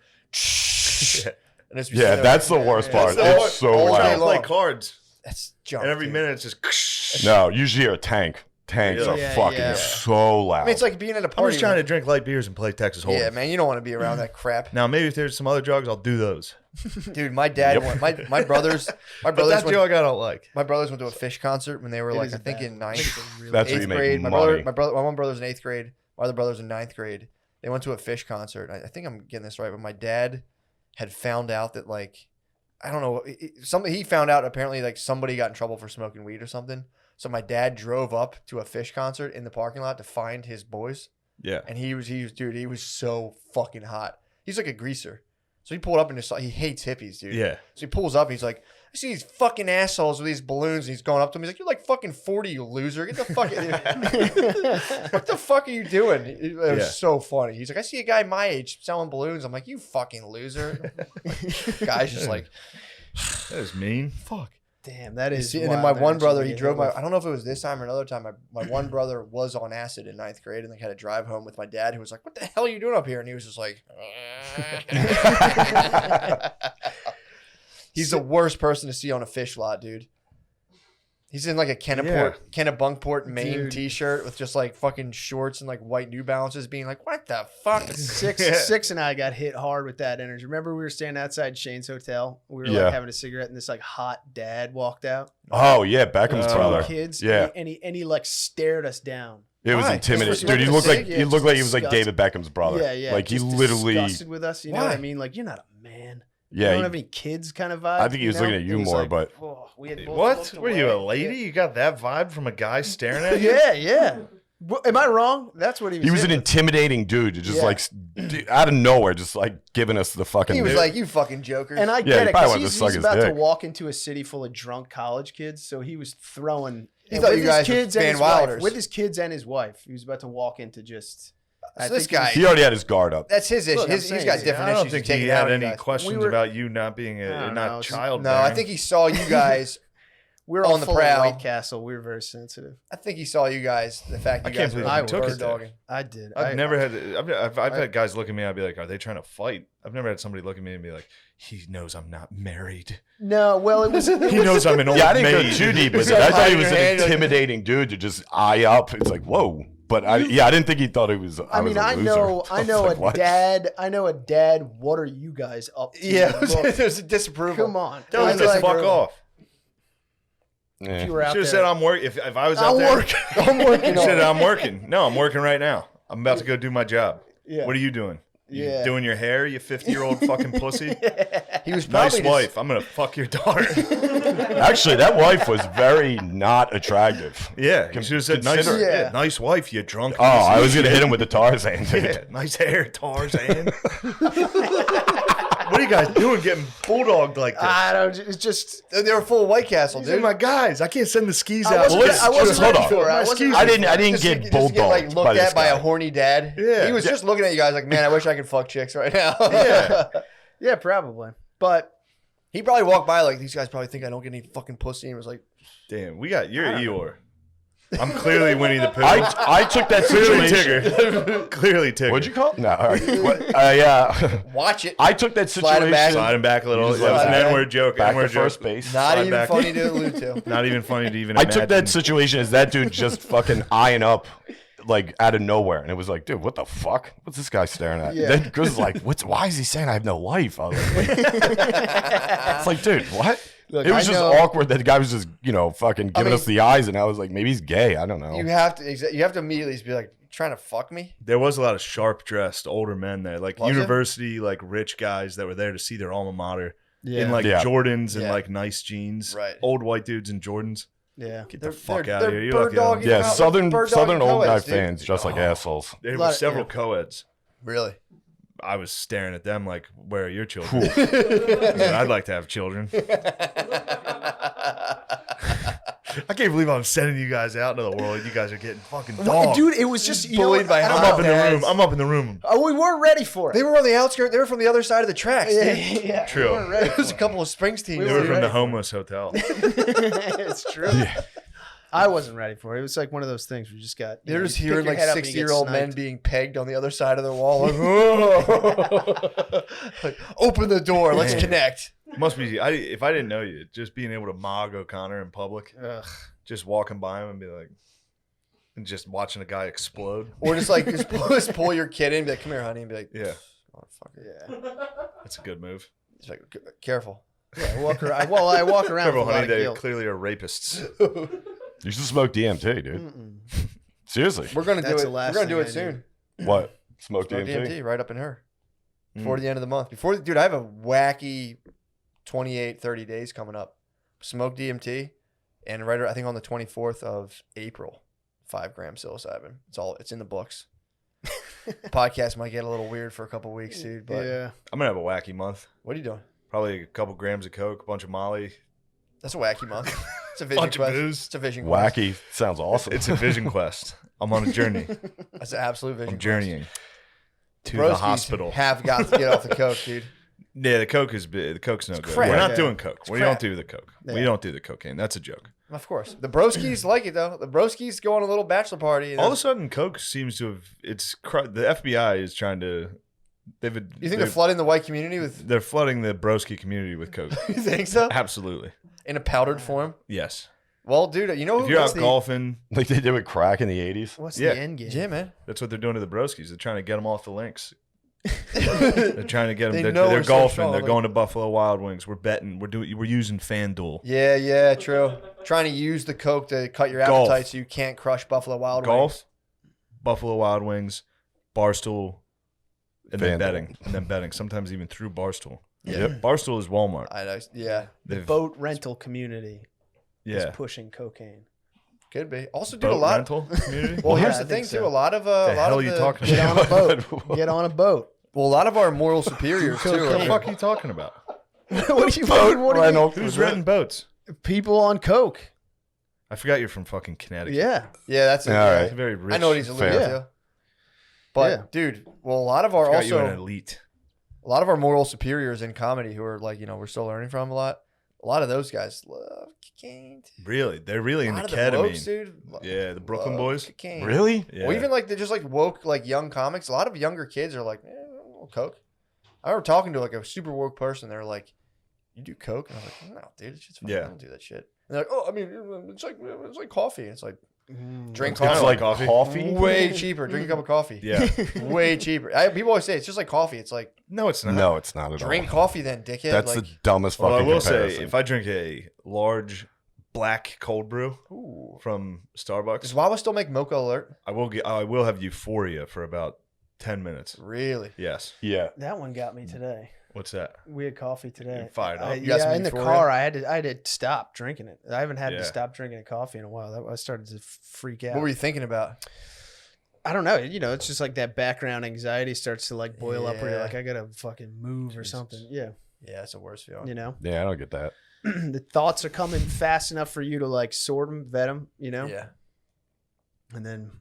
And it's Yeah, that's the worst part. That's It's so all day I loud. long. play cards, That's junk. and every dude. minute it's just. No, usually a tank. Tanks Yeah. are Yeah, fucking yeah. so loud. I mean, it's like being at a I'm party. just trying to drink light beers and play Texas Hold'em. Yeah, man, you don't want to be around that crap, Now maybe if there's some other drugs, I'll do those. dude. My dad, Yep. my brothers, But that drug I don't like. my brothers went to a fish concert when they were It like is I think bad. in ninth. It's a really That's where bad- you Eighth make grade. My money. one brother's in 8th grade. My other brother's in 9th grade. They went to a fish concert. I think I'm getting this right, but my dad had found out that like I don't know something. He found out apparently like somebody got in trouble for smoking weed or something. So my dad drove up to a fish concert in the parking lot to find his boys, Yeah. and he was dude. He was so fucking hot. He's like a greaser. So he pulled up and just he hates hippies, dude. Yeah. So he pulls up and he's like, I see these fucking assholes with these balloons. And he's going up to him. He's like, you're like fucking 40, you loser. Get the fuck What the fuck are you doing? It was Yeah. so funny. He's like, I see a guy my age selling balloons. I'm like, you fucking loser. Guy's just like, That is mean. fuck. Damn, that is. And then my wild one energy brother, to he get drove hit with. I don't know if it was this time or another time. My one brother was on acid in 9th grade and like had to drive home with my dad, who was like, what the hell are you doing up here? And he was just like, he's the worst person to see on a fish lot, dude. He's in like a Kennebunkport, Maine Dude. t-shirt with just like fucking shorts and like white New Balances, being like, what the fuck? Six and I got hit hard with that energy. Remember we were standing outside Shane's hotel. We were Yeah. like having a cigarette, and this like hot dad walked out. Oh yeah, Beckham's Oh. brother. Kids. Yeah. And he like stared us down. It was Why? intimidating, Just dude. He smoking looked a like cig? Yeah, he looked like he just was like David Beckham's brother. Yeah, yeah. Like he just literally, disgusted with us. You know what I Why? mean? Like you're not a man. yeah. You don't he- have any kids kind of vibe. I think he was looking at you It was more, like, but oh, we had both What? looked Were you a away. lady? You got that vibe from a guy staring at you? Yeah, yeah. Well, am I wrong? That's what he was. he was an hitting us. intimidating dude, just Yeah. like out of nowhere, just like giving us the fucking. He was like, you fucking jokers. And I Yeah, get he it probably because wanted to he's, suck he's his about to dick. walk into a city full of drunk college kids, so he was throwing. He and thought with you his guys were kids and Van his wife, Wilders. with his kids and his wife. He was about to walk into just. I So this think he was- guy- he already had his guard up. That's his issue. Look, I'm He's saying, got yeah, different I don't issues. think to take he it out had on you any guys. questions We were- about you not being I don't know, not it's- child. No, I think he saw you guys. we were all on the full prowl. of White Castle. We were very sensitive. I think he saw you guys. The fact I you can't guys were believe you bird took it there. dogging. I did. I've never had. I've I- had guys look at me. I'd be like, "Are they trying to fight?" I've never had somebody look at me and be like, "He knows I'm not married. No, well, it was. He knows I'm an old Yeah, I didn't maid." go too deep with He's it. I got thought he hide was your an hand, like- intimidating dude to just eye up. It's like whoa, but I didn't think he thought he was. I mean, I know What? a dad. What are you guys up to? Yeah, Look, there's a disapproval. come on. Tell him It's to like, fuck off. if you were out Should have there. said I'm working. If I was out I'm there, working. I'm working. should have on I'm working. No, I'm working right now. I'm about to go do my job. Yeah. What are you doing? You Yeah. doing your hair, you 50-year-old fucking pussy? He was Nice probably wife. I'm gonna fuck your daughter. Actually, that wife was very not attractive. Yeah, you should have said nice. Consider- Yeah. Nice wife, you drunk. Oh, I was gonna hit him with the Tarzan. Dude. Yeah, nice hair, Tarzan. What What are you guys doing getting bulldogged like this? I don't. It's just. They were full of White Castle, These are dude. my guys. I can't send the skis I out. wasn't, I wasn't hold ready on. for it. My I wasn't skis- ready I didn't Just get to get, bulldogged like looked by this at by guy. a horny dad. Yeah. He was just looking at you guys like, man, I wish I could fuck chicks right now. Yeah. Yeah, probably. But He probably walked by like, these guys probably think I don't get any fucking pussy, and was like, Damn, you're Eeyore. I'm clearly Winnie the Pooh. I took that Clearly situation. Tigger. Clearly Tigger. What'd you call it? No, all right. What, yeah. watch it. I took that Slide him back. situation. Slide him back a little. You just That was slide an back. N-word joke. Back N-word to first joke. base. Not Slide even back. funny to allude to. Not even funny to even I imagine. took that situation as that dude just fucking eyeing up, like out of nowhere, and it was like, dude, what the fuck? What's this guy staring at? Yeah. Then Chris was like, why is he saying I have no life? I was like, it's like, dude, what? Look, it was I just know- awkward that the guy was just, fucking giving us the eyes, and I was like, maybe he's gay. I don't know. You have to immediately be like, trying to fuck me? There was a lot of sharp dressed older men there, like Was it? university, like rich guys that were there to see their alma mater yeah, in like Yeah. Jordans and Yeah. like nice jeans. Right. Old white dudes in Jordans. yeah. Get the fuck out of here. You're bird lucky I don't- dogging yeah, out, southern bird dogging southern old guy co-eds, dude. fans just like assholes. There Lot were of- several yeah. co-eds. Really? I was staring at them like, where are your children? I'd like to have children. I can't believe I'm sending you guys out into the world. You guys are getting fucking dogged. Dude, it was just bullied by I'm hot up in the dads. room. I'm up in the room. We weren't ready for it. They were on the outskirts. They were from the other side of the tracks, yeah, dude. yeah. True. We weren't ready There was a for couple of Springsteen. We They were were from ready the homeless hotel. it. It's true. I wasn't ready for it. It was like one of those things where you just got. They're just you pick hearing your like head up and you get 60-year-old men sniped. being pegged on the other side of the wall. Like, "Whoa." Like, open the door. Let's Man. connect. Must be. If I didn't know you, just being able to mog O'Connor in public, Ugh. just walking by him and be like, and just watching a guy explode. Or just pull your kid in and be like, come here, honey. And be like, Yeah, motherfucker. Yeah. that's a good move. He's like, careful. Yeah. I walk around. Well, I walk around Careful, with a lot honey. of They guilt. clearly are rapists. You should smoke DMT, dude. Mm-mm. Seriously. We're gonna do That's it. the We're last gonna do thing it I soon. What? Smoke Smoke DMT? DMT right up in her before Mm. the end of the month. Dude, I have a wacky 28, 30 days coming up. Smoke DMT, and I think on the 24th of April, 5 grams psilocybin. It's in the books. Podcast might get a little weird for a couple weeks, dude. But Yeah. I'm gonna have a wacky month. what are you doing? Probably a couple grams of coke, a bunch of Molly. That's a wacky month. It's a vision Bunch of quest. booze. It's a vision quest. Wacky. Sounds awesome. It's a vision quest. I'm on a journey. That's an absolute vision. I'm journeying to Broskies the hospital. Have got to get off the coke, dude. Yeah, the coke's no good. crap. We're not Yeah. doing coke. We crap. don't do the coke. We Yeah. don't do the cocaine. That's a joke. Of course, the Broskies like it though. The Broskies go on a little bachelor party. And All of a sudden, coke seems to have. The FBI is trying to. you think they're flooding the white community with? They're flooding the broski community with coke. You think so? Absolutely. In a powdered form? Yes. Well, dude, you know If who you're gets out golfing, like they did with crack in the 80s. What's Yeah. the end game? Yeah, man. that's what they're doing to the broskies. They're trying to get them off the links. They're trying to get them. They know They're we're so golfing. strong, They're like- going to Buffalo Wild Wings. We're betting. We're using FanDuel. Yeah, true. Trying to use the coke to cut your Golf. appetite so you can't crush Buffalo Wild Golf, Wings. Buffalo Wild Wings, Barstool, and then FanDuel. betting. And then betting. Sometimes even through Barstool. Yep. Barstool is Walmart. I know. Yeah, The They've- boat rental community is yeah. pushing cocaine. could be. Also, dude, a Boat lot. rental community. Well, Yeah, here's I the thing think so. too. A lot of the a lot hell of are you the, talking Get on about? a boat. Get on a boat. Well, a lot of our moral superiors too. What the Are, fuck are you talking about? what do you rental. Who's renting boats? People on coke. I forgot you're from fucking Connecticut. Yeah. yeah, that's it. All Yeah. right. It's very rich. I know what he's alluding Fair. to. But Yeah. dude, well, a lot of our Forgot you were an also elite. a lot of our moral superiors in comedy who are like, we're still learning from a lot. A lot of those guys love cocaine. Really? They're really A into lot of the blokes, ketamine. dude. Yeah, the Brooklyn love boys. cocaine. Really? Yeah. Well, even like they're just like woke, like young comics. A lot of younger kids are like, coke. I remember talking to like a super woke person. They're like, "You do coke?" And I was like, "No, dude, it's just fun. Yeah. I don't do that shit." And they're like, "Oh, I mean, it's like coffee." It's like drink It's kinda coffee. like coffee. Way cheaper. Drink a cup of coffee. Yeah. Way cheaper. People always say it's just like coffee. It's like No, it's not. No, it's not at drink all. coffee then, dickhead. That's like, the dumbest Well, I fucking will comparison. say, if I drink a large black cold brew ooh. from Does Starbucks, Wawa still make Mocha Alert? I will have euphoria for about 10 minutes. Really? Yes. yeah. That one got me today. What's that? We had coffee today. You fired up? I- You got some yeah, in the euphoria? car, I had to stop drinking it. I haven't had Yeah. to stop drinking coffee in a while. I started to freak out. What were you thinking about? I don't know. You know, it's just like that background anxiety starts to like boil up where you're like, I gotta fucking move or something. Yeah. Yeah, it's the worst feeling. You know? Yeah, I don't get that. The thoughts are coming fast enough for you to like sort them, vet them, you know? Yeah. And then,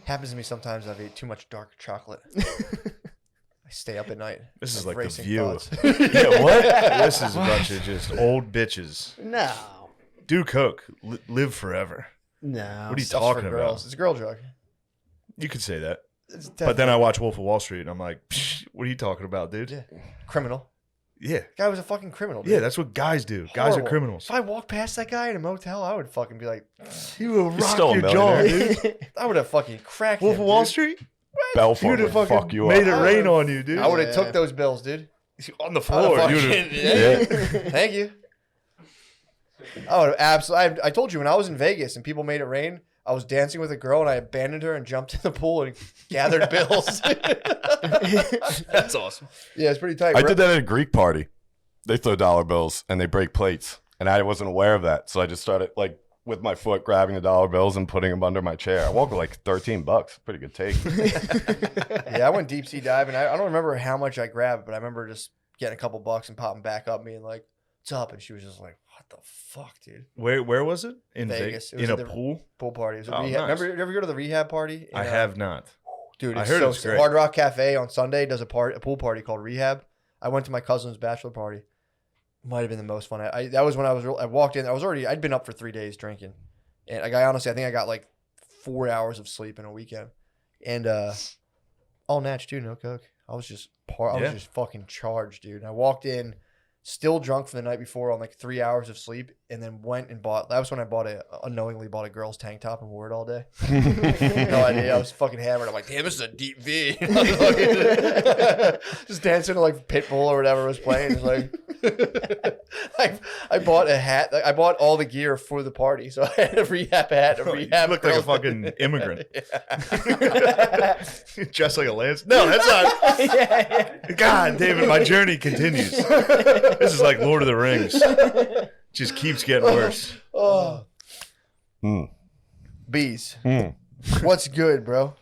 Happens to me sometimes. I've ate too much dark chocolate. I stay up at night. This is have like the racing View. thoughts. Yeah, what? This is a bunch of just old bitches. No. Do coke. Live forever. No. What are you Stuff's talking for about? girls. It's a girl drug. You could say that. It's But then I watch Wolf of Wall Street and I'm like, Psh, what are you talking about, dude? Yeah. Criminal. Yeah. Guy was a fucking criminal. Dude. Yeah, that's what guys do. Guys are Horrible. criminals. If I walked past that guy in a motel, I would fucking be like, You will rock still a your jaw, millionaire. dude. I would have fucking cracked Wolf him, of Wall dude. Street? Belfort You'd would have fuck fucking you made up. it rain on you, dude. I would have Yeah. took those bills, dude. On the I floor. would've You fucking- would've- yeah. Thank you. I would have absolutely. I told you when I was in Vegas and people made it rain, I was dancing with a girl and I abandoned her and jumped in the pool and gathered bills. That's awesome. Yeah, it's pretty tight. I did that at a Greek party. They throw dollar bills and they break plates, and I wasn't aware of that, so I just started like with my foot grabbing the dollar bills and putting them under my chair. I walked with like $13. Pretty good take. Yeah, I went deep sea diving. I don't remember how much I grabbed, but I remember just getting a couple bucks and popping back up, being like, "What's up?" And she was just like, "What the fuck, dude?" Where was it? In Vegas. Vegas. It was In a at the- pool? Pool party. It was a Oh, rehab. nice. Remember, you ever go to the rehab party? I have not. Dude, I it's heard so it's great. Hard Rock Cafe on Sunday does a pool party called Rehab. I went to my cousin's bachelor party. Might have been the most fun. That was when I walked in. I'd been up for 3 days drinking, and I honestly, I think I got like 4 hours of sleep in a weekend, and all natch too, no coke. I was just fucking charged, dude. And I walked in, still drunk from the night before on like 3 hours of sleep, and then went and bought. That was when I unknowingly bought a girl's tank top and wore it all day. No idea. I was fucking hammered. I'm like, damn, this is a deep V. Just dancing to like Pitbull or whatever was playing. It's like, I bought a hat. I bought all the gear for the party. So I had a rehab hat, a rehab. You look like a girl's- fucking immigrant. Dressed like a lance. No, that's not. God, David, my journey continues. This is like Lord of the Rings. Just keeps getting worse. Oh, Mm. Beez. Mm. What's good, bro?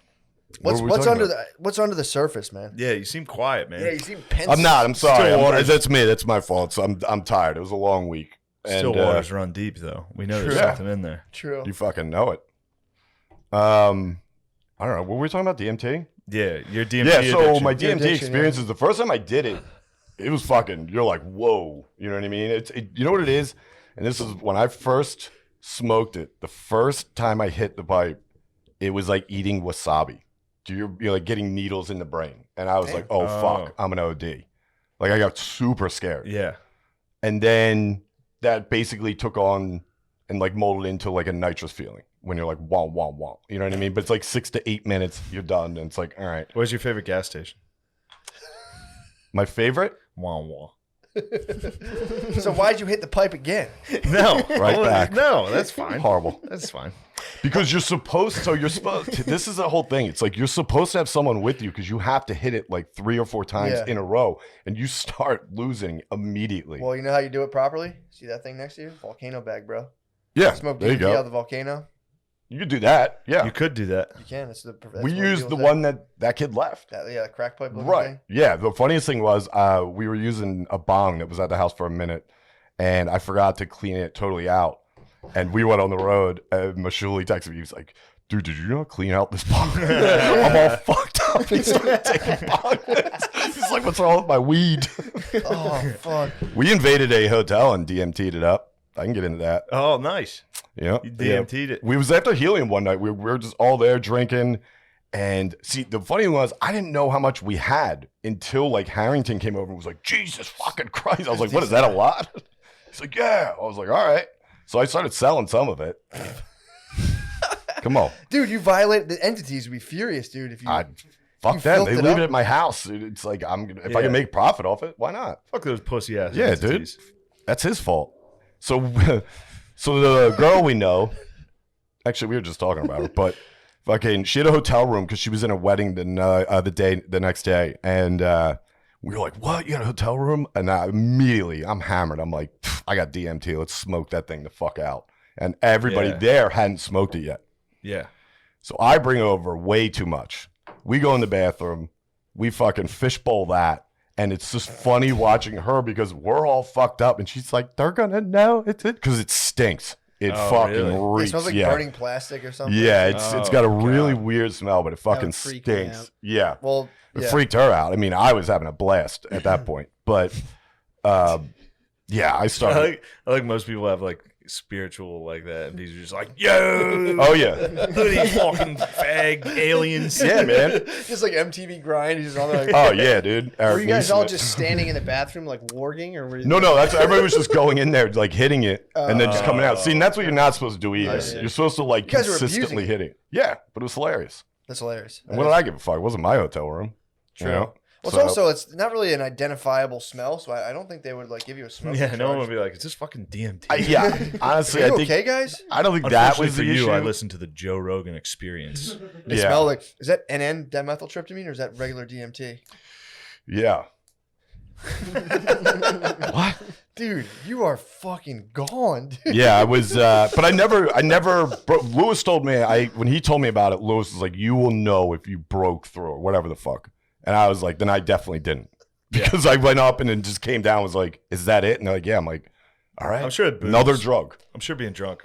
What were we What's talking under what's under the surface, man? Yeah, you seem quiet, man. Yeah, you seem pensive. I'm not. I'm sorry. Still waters. That's me. That's my fault. So I'm tired. It was a long week. Still And, waters run deep, though. We know there's True. something in there. True. You fucking know it. I don't know. What were we talking about? DMT? Yeah, your DMT Yeah. So addiction. my Your DMT addiction, experience is the first time I did it. It was fucking. You're like, whoa. You know what I mean? You know what it is? And this is when I first smoked it. The first time I hit the pipe, it was like eating wasabi. You're like getting needles in the brain, and I was Damn. like, oh Oh. fuck, I'm an OD. Like I got super scared. Yeah. And then that basically took on and like molded into like a nitrous feeling when you're like, wah, wah, wah. You know what I mean? But it's like 6 to 8 minutes, you're done. And it's like, all right. Where's your favorite gas station? My favorite? Wah wah. So why'd you hit the pipe again? No. Right back. No, that's fine. Horrible. That's fine. Because you're supposed this is the whole thing. It's like you're supposed to have someone with you because you have to hit it like 3 or 4 times Yeah. in a row and you start losing immediately. Well, you know how you do it properly? See that thing next to you? Volcano bag, bro. yeah, Smoke there you DMT out of go. the volcano. You could do that. Yeah. You could do that. You can. That's We what used deals the with one that kid left. that. Yeah, the crack pipe looking Right. thing. Yeah. The funniest thing was we were using a bong that was at the house for a minute, and I forgot to clean it totally out. And we went on the road, and Mashuli texted me. He was like, "Dude, did you not clean out this bong?" I'm all fucked up. He started taking bong hits. He's like, "What's wrong with my weed?" Oh, fuck. We invaded a hotel and DMT'd it up. I can get into that. Oh, nice. Yeah. You DMT'd it. We was after Helium one night. We were just all there drinking. And see, the funny thing was, I didn't know how much we had until like Harrington came over and was like, Jesus fucking Christ. I was like, what is that, a lot? He's like, yeah. I was like, all right. So I started selling some of it. Come on. Dude, you violate the entities would be furious, dude. If you Fuck You them. filled They it leave up? it at my house. It's like, if I Yeah. can make profit off it, why not? Fuck those pussy ass. Yeah, entities. dude. That's his fault. So, so the girl we know, actually, we were just talking about her, but fucking, she had a hotel room because she was in a wedding the next day, and we were like, "What? You got a hotel room?" And immediately, I'm hammered. I'm like, "I got DMT. Let's smoke that thing the fuck out." And everybody Yeah. there hadn't smoked it yet. Yeah. So I bring over way too much. We go in the bathroom. We fucking fishbowl that. And it's just funny watching her because we're all fucked up. And she's like, they're going to know it's it. Because it stinks. It fucking really? It reeks. smells like burning plastic or something. Yeah, it's got a really God. weird smell, but it fucking would freak me stinks. out. Yeah. Well, It yeah. freaked her out. I mean, I was having a blast at that point. But yeah, I started. I like most people have like spiritual like that, and Beezer's just like, yo, Oh, yeah. look at these fucking fag aliens. Yeah, man. Just like MTV Grind. He's just on there like, Oh, yeah, dude. Were you guys Neeson. all just standing in the bathroom like warging, or were you? No, that's everybody was just going in there, like hitting it, and then just coming out. See, and that's what you're not supposed to do either. see. You're supposed to like You guys were consistently abusing hit it. Yeah, but it was hilarious. That's hilarious. And what did I give a fuck? It wasn't my hotel room. True. You know? Well, So- it's also it's not really an identifiable smell, so I don't think they would like give you a smell. Yeah, no one would be like, "Is this fucking DMT?" Yeah, honestly, Are you I think okay, guys? I don't think that Unfortunately was for the you, issue. I listened to the Joe Rogan Experience. They Yeah. smell like is that NN dimethyltryptamine or is that regular DMT? Yeah. What? Dude, you are fucking gone, dude. Yeah, I was, but I never. Lewis told me, when he told me about it, Lewis was like, "You will know if you broke through or whatever the fuck." And I was like, "Then I definitely didn't," because I went up and then just came down. And was like, "Is that it?" And they're like, "Yeah." I'm like, "All right." I'm sure Another drug. I'm sure being drunk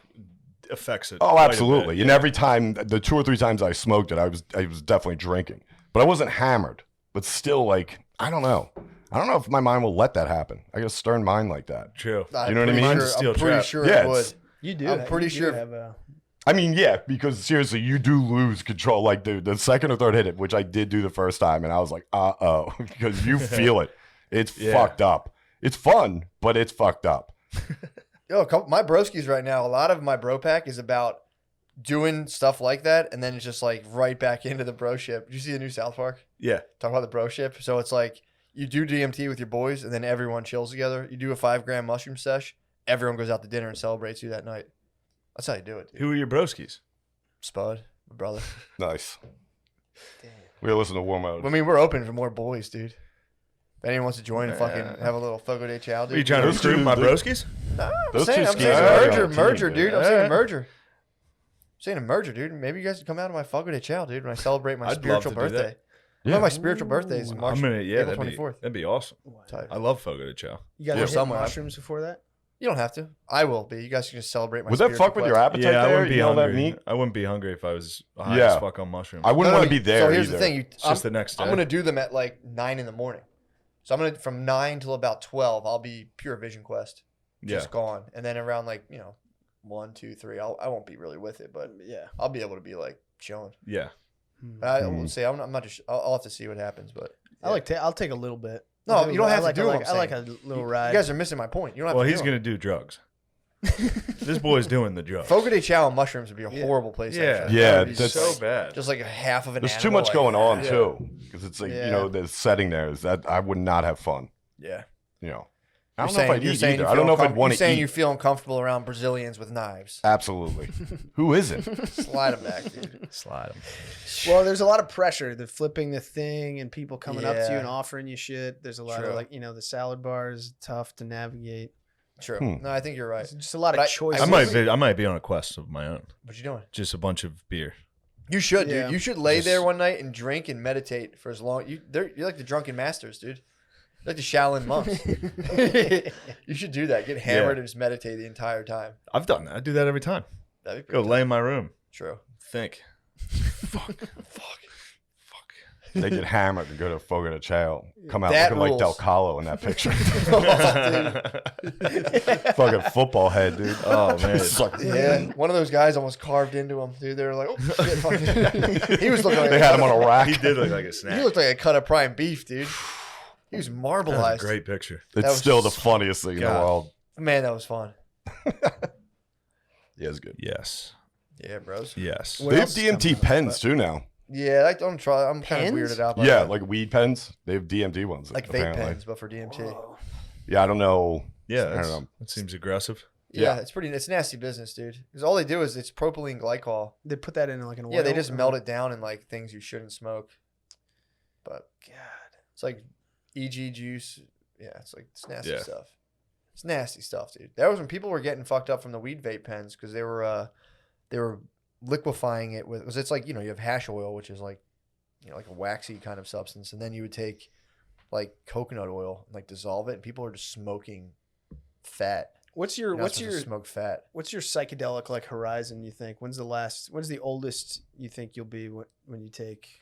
affects it. Oh, quite a absolutely. bit. And every time, the 2 or 3 times I smoked it, I was definitely drinking, but I wasn't hammered. But still, like, I don't know. I don't know if my mind will let that happen. I got a stern mind like that. True. You know what I mean? I'm Steel pretty trap. sure Yeah, it would. it's- You do. I'm pretty you do sure- Have a, I mean, yeah, because seriously, you do lose control. Like the second or third hit it, which I did do the first time, and I was like, oh, because you feel it. It's fucked up. It's fun, but it's fucked up. Yo, my broskies right now, a lot of my bro pack is about doing stuff like that, and then it's just like right back into the bro ship. Did you see the new South Park? Yeah. Talk about the bro ship. So it's like you do DMT with your boys, and then everyone chills together. You do a 5-gram mushroom sesh. Everyone goes out to dinner and celebrates you that night. That's how you do it, dude. Who are your broskies? Spud, my brother. Nice. We listen to Warm Out. I mean, we're open for more boys, dude. If anyone wants to join and fucking have a little Fogo de Chao, dude. Are you trying to Those recruit two- my those- broskies? No, I'm Those saying, two I'm skis saying are merger, on the merger, team, dude. I'm dude. saying a Alright. merger. Saying a merger, dude. Maybe you guys can come out to my Fogo de Chao, dude, when I celebrate my I'd spiritual love to do that. birthday. One of my spiritual birthdays is March, I'm gonna, April that'd 24th. be awesome. Tight. I love Fogo de Chao. you got to Yeah. hit Somewhere. mushrooms before that. You don't have to. I will be. You guys can just celebrate my Would that spiritual fuck with your quest. appetite Yeah, I there? wouldn't be You know that hungry. meat? I wouldn't be hungry if I was high Yeah. as fuck on mushrooms. I wouldn't No, want to be there So here's either. the thing. It's just the next day. I'm going to do them at like 9 in the morning. So I'm going to, from 9 till about 12, I'll be pure Vision Quest. Just gone. And then around like, 1, 2, 3, I won't be really with it, but Yeah. I'll be able to be like chilling. Yeah. I will say, I'm not just, I'll have to see what happens, but. I like. I'll take a little bit. No, I'll you don't have I like, to do I them. like, I like a little ride. You guys are missing my point. You don't have Well, to he's do gonna do drugs. This boy's doing the drugs. Fogo de Chao and mushrooms would be a horrible place. Yeah. actually. Yeah, That would be that's- so bad. Just like a half of an There's too animal, much like, going on yeah. too, because it's like Yeah. the setting there is that I would not have fun. Yeah. I don't know if I'd you're eat saying either. you I don't know if feel I'd want You're to saying eat. you feel uncomfortable around Brazilians with knives. Absolutely. Who isn't? Slide them back, dude. Slide him. Well, there's a lot of pressure. The flipping the thing and people coming up to you Yeah. and offering you shit. There's a lot True. of like, the salad bar is tough to navigate. True. Hmm. No, I think you're right. It's just a lot But of I choices. I might be on a quest of my own. What you doing? Just a bunch of beer. You should, Yeah. dude. You should lay there Just- one night and drink and meditate for as long. You're like the drunken masters, dude. You're like the Shaolin monks. You should do that. Get hammered and just meditate the entire time. I've done that. I do that every time. That'd be Go pretty lay in my room. true. Think. They get hammered and go to Fogo de Chao. Come out That looking like Del rules. Calo in that picture. Oh, Fucking football head, dude. Oh, man. It's like, yeah, one of those guys almost carved into him, dude. They were like, oh, shit, fucking. He was looking like they had him on a rack. He did look like a He snack. looked like a cut of prime beef, dude. He was That was marbleized. a great picture. It's was still the so- funniest thing in the God. world. Man, that was fun. Yeah, it's good. Yes. Yeah, bros. Yes. What They have else is coming DMT up? pens too now. Yeah, I don't try. I'm kind of Pens? weirded out by Yeah, that. like weed pens. They have DMT ones. Like vape apparently. pens, but for DMT. Yeah, I don't know. Yeah, I don't that's, know. that seems aggressive. Yeah, Yeah. it's nasty business, dude. Because all they do is it's propylene glycol. They put that in like an oil. Yeah, they just or- melt it down in like things you shouldn't smoke. But God. it's like EG juice. Yeah, it's nasty Yeah. stuff. It's nasty stuff, dude. That was when people were getting fucked up from the weed vape pens because they were liquefying it with, because it's like, you know, you have hash oil, which is like, you know, like a waxy kind of substance, and then you would take like coconut oil and like dissolve it, and people are just smoking fat. What's You're not your supposed to smoke fat? what's your psychedelic like horizon? You think when's the oldest you think you'll be when you take?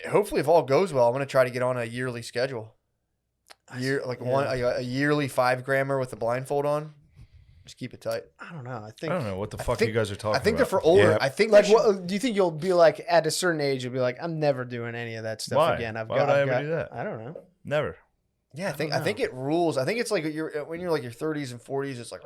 Hopefully, if all goes well, I'm gonna try to get on a yearly schedule. A yearly 5-grammer with a blindfold on. Just keep it tight. I don't know. I don't know what the fuck think- you guys are talking about. I think they're for older. Yeah. I think Like, they should- what do you think you'll be like at a certain age? You'll be like, I'm never doing any of that stuff Why? again. Why would I ever do that? I don't know. Never. Yeah, I don't think it rules. I think it's like when you're like your 30s and 40s, it's like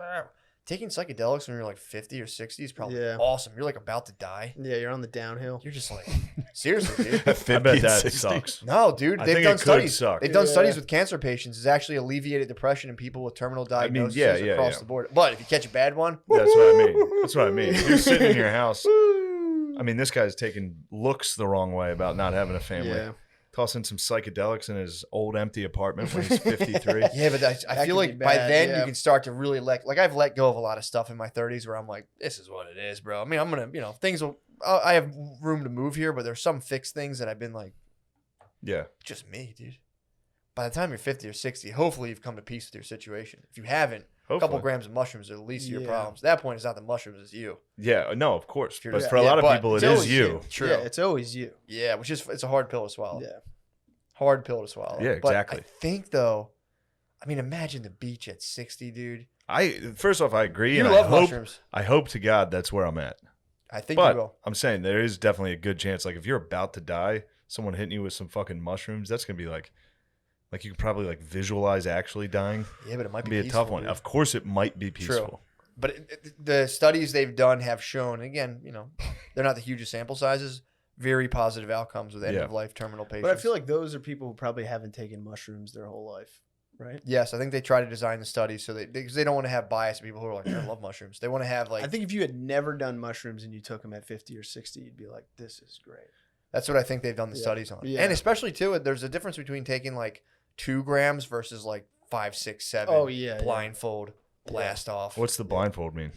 taking psychedelics when you're like 50 or 60 is probably awesome. You're like about to die. Yeah, you're on the downhill. You're just like, seriously, dude. I 50 bet and that 60. sucks. No, dude. I They've think done it could studies. suck. They've done Yeah. studies with cancer patients. It's actually alleviated depression in people with terminal diagnoses across the board. But if you catch a bad one, That's what I mean. That's what I mean. If you're sitting in your house. I mean, this guy's taking looks the wrong way about not having a family. Yeah. Tossing some psychedelics in his old empty apartment when he's 53. yeah, but I That feel could like be by bad, then yeah. you can start to really I've let go of a lot of stuff in my 30s where I'm like, this is what it is, bro. I mean, I'm gonna, things will. I have room to move here, but there's some fixed things that I've been like, Yeah. just me, dude. By the time you're 50 or 60, hopefully you've come to peace with your situation. If you haven't, a couple Hopefully. grams of mushrooms are the least of your Yeah. problems. At that point, it's not the mushrooms, it's you. Yeah. No, of course. You're But just- for a lot of but people, it it's is always you. True. Yeah, it's always you. Yeah, which is it's a hard pill to swallow. Yeah. Hard pill to swallow. Yeah, But exactly. I think though, I mean, imagine the beach at 60, dude. First off, I agree. You and love I hope, mushrooms. I hope to God that's where I'm at. I think you But will. I'm saying there is definitely a good chance. Like if you're about to die, someone hitting you with some fucking mushrooms, that's gonna be like you can probably like visualize actually dying. Yeah, but it might It'd be, be a tough peaceful, one. dude. Of course, it might be peaceful. True. But the studies they've done have shown, again, they're not the hugest sample sizes, very positive outcomes with end of life terminal patients. But I feel like those are people who probably haven't taken mushrooms their whole life, right? Yes, I think they try to design the studies so because they don't want to have bias people who are like, I love mushrooms. They want to have like, I think if you had never done mushrooms and you took them at 50 or 60, you'd be like, this is great. that's what I think they've done the Yeah. studies on. Yeah. And especially too, there's a difference between taking like 2 grams versus like 5, 6, 7. Oh, yeah, blindfold, blast off. What's the blindfold mean?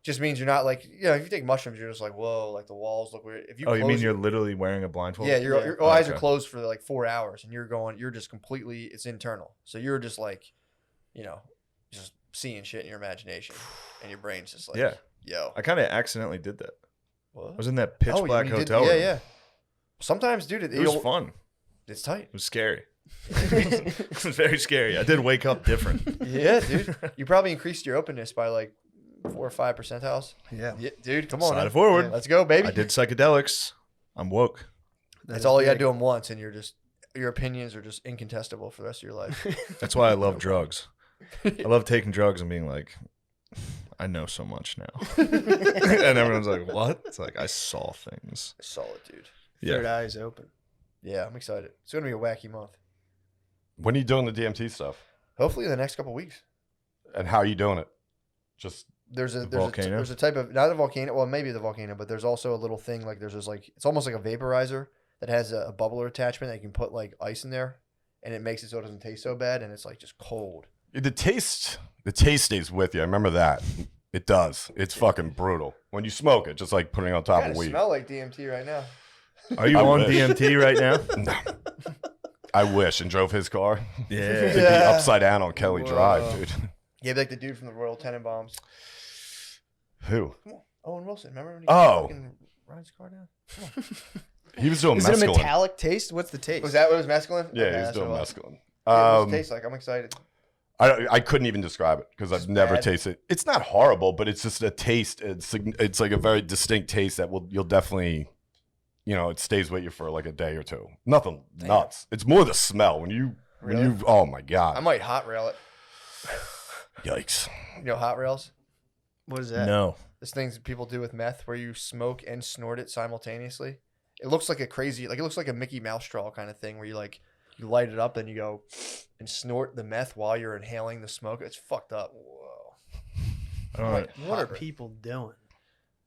Just means you're not like, if you take mushrooms, you're just like, whoa, like the walls look weird. If you Oh, you mean close you're literally wearing a blindfold? Yeah, your eyes okay. are closed for like 4 hours, and you're just completely, it's internal. So you're just like, just seeing shit in your imagination, and your brain's just like, Yeah. yo, I kind of accidentally did that. what? I was in that pitch Oh, black you did- hotel Yeah, room. yeah. Sometimes, dude, It was fun. It's tight. It was scary. It was very scary. I did wake up different. Yeah, dude. You probably increased your openness by like 4 or 5 percentiles. Yeah. Yeah, dude, come on. Slide man. it forward. Yeah, let's go, baby. I did psychedelics. I'm woke. That's all you got to do them once, and your opinions are just incontestable for the rest of your life. That's why I love drugs. I love taking drugs and being like, I know so much now. And everyone's like, what? It's like, I saw things. Solid, dude. Third Yeah. eye is open. Yeah, I'm excited. It's going to be a wacky month. When are you doing the DMT stuff? Hopefully in the next couple weeks. And how are you doing it? Just There's a volcano? there's a type of, not a volcano, well maybe the volcano, but there's also a little thing like there's this like, it's almost like a vaporizer that has a bubbler attachment that you can put like ice in there, and it makes it so it doesn't taste so bad, and it's like just cold. the taste stays with you. I remember that. It does. It's fucking brutal. When you smoke it, just like putting it on top Kinda of weed. smell like DMT right now. Are you I on wish. DMT right now? I wish, and drove his car. Yeah. It'd be Yeah. upside down on Kelly Whoa. Drive, dude. Yeah, like the dude from the Royal Tenenbaums. Who? Come on, Owen Wilson. Remember when he Oh. fucking rides his car down? He was doing Is it a mescaline. metallic taste? What's the taste? Was that what it was mescaline? Yeah, Okay, he was that's doing what it was. mescaline. Yeah, what does it taste like? I'm excited. I couldn't even describe it because I've It's never bad. tasted it. It's not horrible, but it's just a taste. It's like a very distinct taste that you'll definitely, it stays with you for like a day or two. Nothing nuts. It's more the smell when you oh my I god, might hot rail it. yikes. You know hot rails? What is that? No. This things that people do with meth where you smoke and snort it simultaneously. It looks like it looks like a Mickey Mouse straw kind of thing where you light it up and you go and snort the meth while you're inhaling the smoke. It's fucked up. Whoa. All right. What are people doing?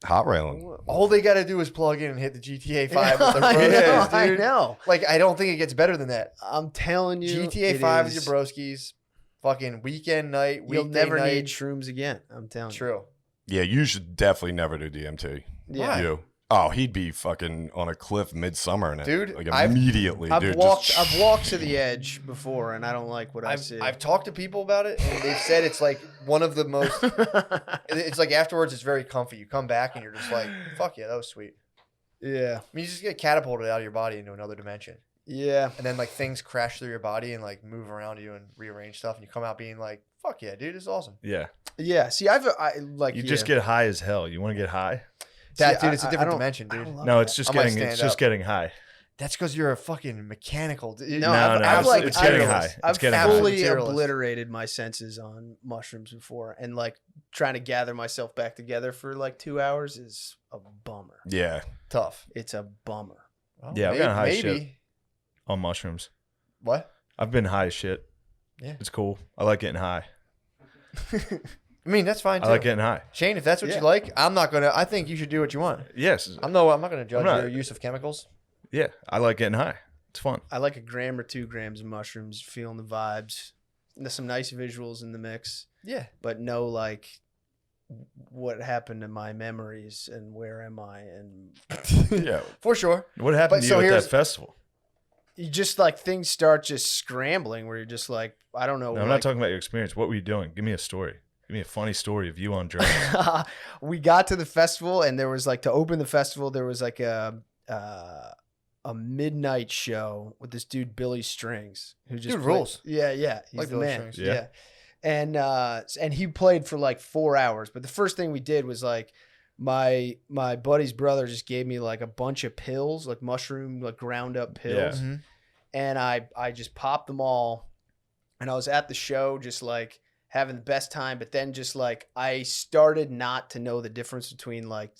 Hot railing. All they got to do is plug in and hit the GTA 5 with their I broskies, know, I dude. know. Like, I don't think it gets better than that. I'm telling you. GTA it 5 is is- your broskies. Fucking weekend night, You'll weekday never night. need shrooms again. I'm telling you. True. Yeah, you should definitely never do DMT. Yeah. You. Oh, he'd be fucking on a cliff midsummer in it. Dude, Like I've immediately, I've dude. walked just- to the edge before, and I don't like what I I've see. I've talked to people about it, and they've said it's like one of the most. It's like afterwards, it's very comfy. You come back and you're just like, "Fuck yeah, that was sweet." Yeah. I mean, you just get catapulted out of your body into another dimension, Yeah. and then like things crash through your body and like move around you and rearrange stuff, and you come out being like, "Fuck yeah, dude, this is awesome." Yeah. Yeah. See, You just get high as hell. You want to get high? That See, dude, it's a I different don't- dimension, I don't dude. love No, that. it's just I might getting. stand It's just up. getting high. That's because you're a fucking mechanical. No, No, I've like it's I've- getting high. It's I've getting high. fully Materialist. obliterated my senses on mushrooms before, and like trying to gather myself back together for like 2 hours is a bummer. yeah. Tough. It's a bummer. Well, Yeah, I've gotten high as maybe. shit. On mushrooms. What? I've been high as shit. Yeah. It's cool. I like getting high. I mean, that's fine too. I like getting high. Shane, if that's what Yeah. you like, I'm not gonna. I think you should do what you want. Yes. I'm not gonna judge not. your use of chemicals. Yeah. I like getting high. It's fun. I like a gram or 2 grams of mushrooms, feeling the vibes. And there's some nice visuals in the mix, Yeah. but no like what happened to my memories and where am I, and Yeah. For sure. What happened But to so you at here's- that festival? you just like things start just scrambling where you're just like, I don't know. No, I'm like, not talking about your experience. What were you doing? Give me a story. Give me a funny story of you on drugs. We got to the festival, and there was like, to open the festival, there was like a midnight show with this dude Billy Strings, who just Dude played- rules. Yeah, he's Like the Billy man. Strings. Yeah. And he played for like 4 hours. But the first thing we did was like my buddy's brother just gave me like a bunch of pills, like mushroom, like ground up pills, Mhm. and I just popped them all, and I was at the show just like having the best time. But then just like I started not to know the difference between like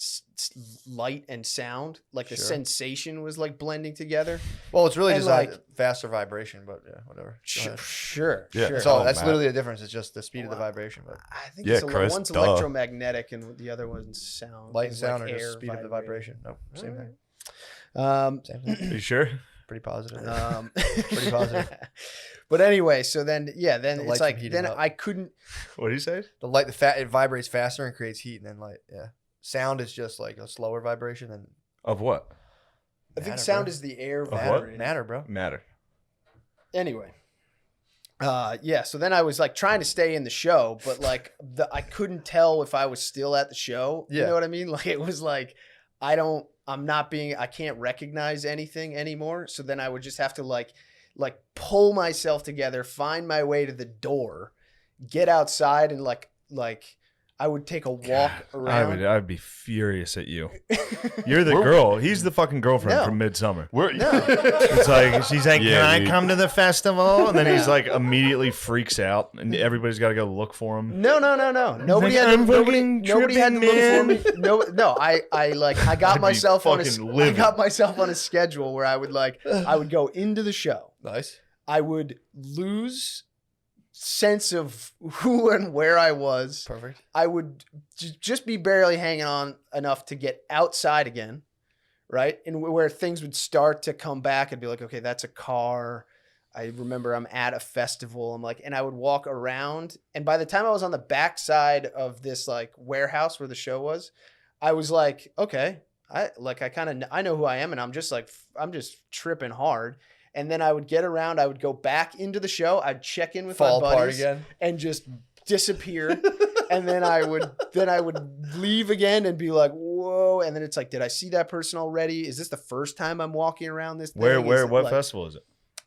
light and sound, like the Sure. sensation was like blending together. Well, it's really And, just like- like faster vibration, but yeah, whatever. Go Sure, ahead. sure. Yeah. sure. So Oh, that's Matt. literally the difference. It's just the speed of the Wow. vibration, but I think Yeah, it's Chris, one's duh. electromagnetic and the other one's sound. light and It's like sound are just air speed of the vibrating. vibration. Nope, same thing. Um, Same thing. Are you sure? Pretty positive. pretty positive. But anyway, so then The it's lights like are heating then up. I couldn't. What do you say? It vibrates faster and creates heat, and then light. Yeah, sound is just like a slower vibration than Of what? I think matter, sound bro. is the air what? vibrating. matter, bro. Matter. Anyway. Yeah, so then I was like trying to stay in the show, but like I couldn't tell if I was still at the show. You Yeah. know what I mean? Like it was like I can't recognize anything anymore. So then I would just have to like pull myself together, find my way to the door, get outside, and like I would take a walk around. I'd be furious at you. You're the girl. He's the fucking girlfriend No. from Midsummer. No. It's like she's like, Yeah, "Can I dude. come to the festival?" And then he's like immediately freaks out, and everybody's got to go look for him. No. Nobody like, had "I'm fucking nobody had to tripping, look for me. No. I I'd got be myself on fucking I livid. got myself on a schedule where I would go into the show. Nice. I would lose sense of who and where I was. Perfect. I would just be barely hanging on enough to get outside again, right? And where things would start to come back, I'd be like, okay, that's a car. I remember I'm at a festival. I'm like, and I would walk around. And by the time I was on the backside of this like warehouse where the show was, I was like, okay, I know who I am, and I'm just tripping hard. And then I would get around, I would go back into the show, I'd check in with Fall my apart buddies again. and just disappear. And then I would leave again and be like, whoa. And then it's like, did I see that person already? Is this the first time I'm walking around this thing? Is it What like- festival is it?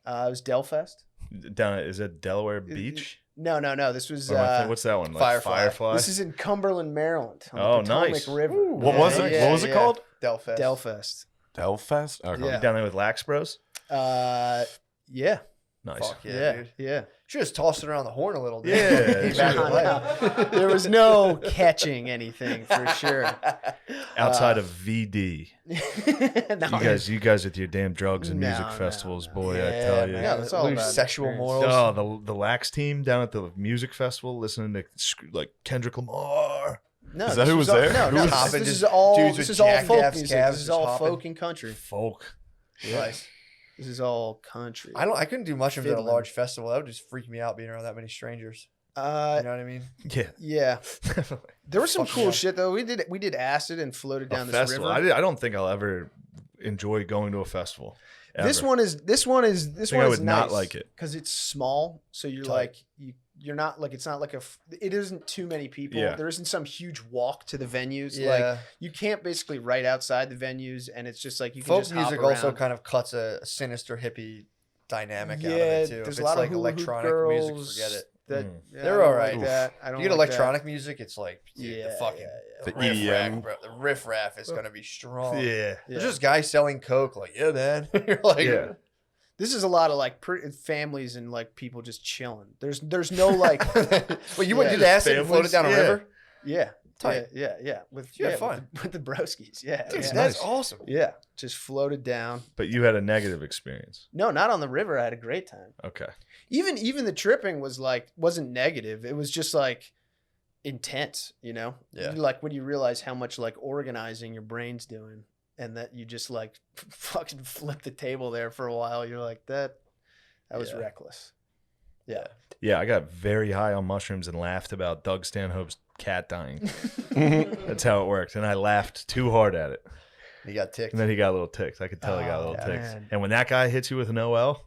It was Delfest. Down at, is it Delaware Beach? No. This was Or am I what's that one? Like Firefly. this is in Cumberland, Maryland. On Oh, the Potomac nice. River. Ooh, What was it? What was it called? Delfest. Delfest. Delfest? Okay. Yeah. Down there with Lax Bros. Yeah. Nice. Fuck yeah, dude. Yeah. Should have tossed it around the horn a little. Dude. Yeah, Came back to life. There was no catching anything for sure. Outside of VD, No. you guys with your damn drugs and music No, festivals, no. boy, I Yeah, tell you. man. Yeah, it's all Lose about sexual experience. morals. Oh, the Lax team down at the music festival, listening to like Kendrick Lamar. No, Is that this who was all- there? No, Who no. was This hopping, is just all. dudes This with is all jacked folk abs, music. calves This is just all hopping. folk and country. Folk. Nice. This is all country. I couldn't do mushrooms at a Fiddling. large festival. That would just freak me out being around that many strangers. You know what I mean? Yeah. Yeah. There was some Fuck cool yeah. shit though. We did acid and floated down A this festival. river. I don't think I'll ever enjoy going to a festival. This ever. one is think I would not like it. because it's small. So you're Tight. like you're not like it's not like it isn't too many people. Yeah. There isn't some huge walk to the venues. Yeah. Like you can't basically right outside the venues, and it's just like you can Folk just music hop also around. kind of cuts a sinister hippie dynamic out of Yeah, it too. there's If a it's lot like of hula hoop electronic music, girls forget it. That Mm. I They're don't alright. like that. I don't You get like that. electronic music, it's like dude, the fucking The riff EDM. raff, bro. The riff raff is gonna be strong. Yeah. Yeah. There's just guys selling coke, like, yeah, man. You're like, Yeah. This is a lot of like families and like people just chilling. There's no like Wait, you went Yeah. to acid and Families? floated down a Yeah. river? yeah Tight. yeah with You had yeah, fun. with the broskies yeah Dude, yeah. that's nice. awesome. Yeah, just floated down. But you had a negative experience. No, not on the river. I had a great time. Okay. Even the tripping was like wasn't negative. It was just like intense, you know? Yeah. Like when you realize how much like organizing your brain's doing and that you just like fucking flip the table there for a while. You're like that was Yeah. reckless. Yeah. Yeah, I got very high on mushrooms and laughed about Doug Stanhope's cat dying. That's how it worked. And I laughed too hard at it. You got ticked. And then he got a little ticked. I could tell he got a little Oh, ticked. man. And when that guy hits you with an OL,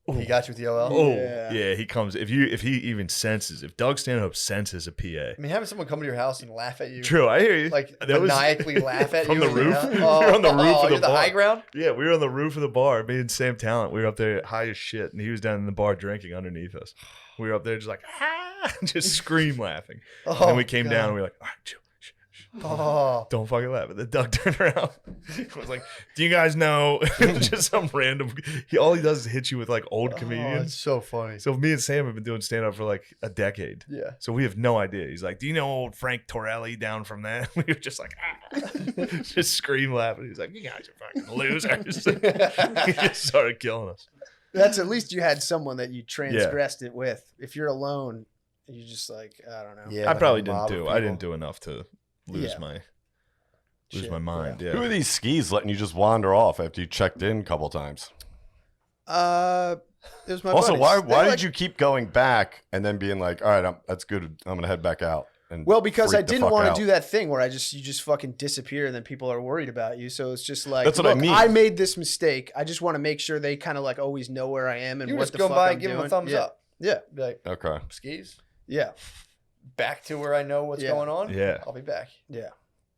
He got you with the OL. oh Yeah. yeah, he comes. If he even senses, if Doug Stanhope senses a PA, I mean, having someone come to your house and laugh at you, true, I hear you. like That was- maniacally laugh at from you the in roof? house. We were on the roof of the you're the bar. high ground. Yeah, we were on the roof of the bar. Me and Sam Talent, we were up there high as shit, and he was down in the bar drinking underneath us. We were up there just like, just scream laughing. Oh, And then we came God. down and we were like, all right, chill. Oh, Don't fucking laugh. But then Doug turned around. He was like, do you guys know? Just some random. All he does is hit you with like old it's comedians. so funny. So me and Sam have been doing stand up for like a decade. Yeah. So we have no idea. He's like, do you know old Frank Torelli down from that? We were just like, just scream laughing. He's like, you guys are fucking losers. He just started killing us. That's at least you had someone that you transgressed it with. If you're alone, you just like, I don't know. Yeah. I probably like a didn't mob of do. I people. didn't do enough to lose Yeah. my Shit, mind. Who are Yeah. these skis letting you just wander off after you checked in a couple times? It was my Also, buddies. why They're did you keep going back and then being like, all right, that's good. I'm gonna head back out. And Well, because I freak the didn't fuck want out. to do that thing where you just fucking disappear and then people are worried about you. So it's just like, That's what I look, mean. I made this mistake. I just want to make sure they kind of like always know where I am and You what just the go fuck by I'm and give doing. him a thumbs Yeah. up. Yeah, Be like, Okay. skis. yeah, Back to where I know what's Yeah. going on. Yeah. I'll be back. yeah.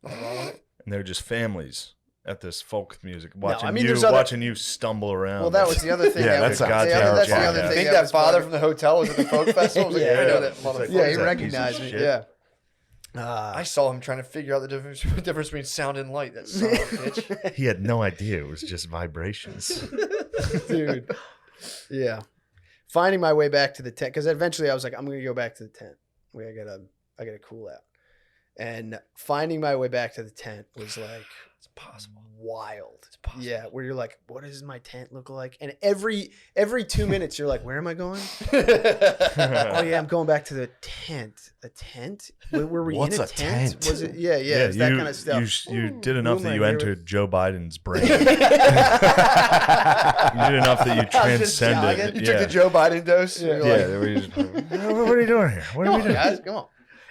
Nothing wrong with it. And they're just families at this folk music, I watching mean, you there's other- watching you stumble around. Well, that was the other thing. Yeah, that that was, sounds that's the terrifying. other I I thing. think that that was father funny. from the hotel was at the folk festival. I was like, Yeah. I know that It's like, motherfucker. Yeah, he Who's that recognized piece me. of shit? Yeah. I saw him trying to figure out the difference between sound and light. That son of a bitch. He had no idea it was just vibrations. Dude. Yeah. Finding my way back to the tent because eventually I was like, I'm gonna go back to the tent. I gotta cool out. And finding my way back to the tent was like It's possible. wild. It's possible. Yeah, where you're like, what does my tent look like? And every 2 minutes you're like, where am I going? Oh yeah, I'm going back to the tent. A tent? Were we What's in a a tent? tent? Was it? Yeah, it's that kind of stuff. You did enough Who am that I you here entered Joe Biden's brain. You with? did enough that you I was just transcended. jogging. You Yeah. took the Joe Biden dose. Yeah. You're Yeah, like, they were just, what are you doing here? What are come we on, doing? guys. Come on.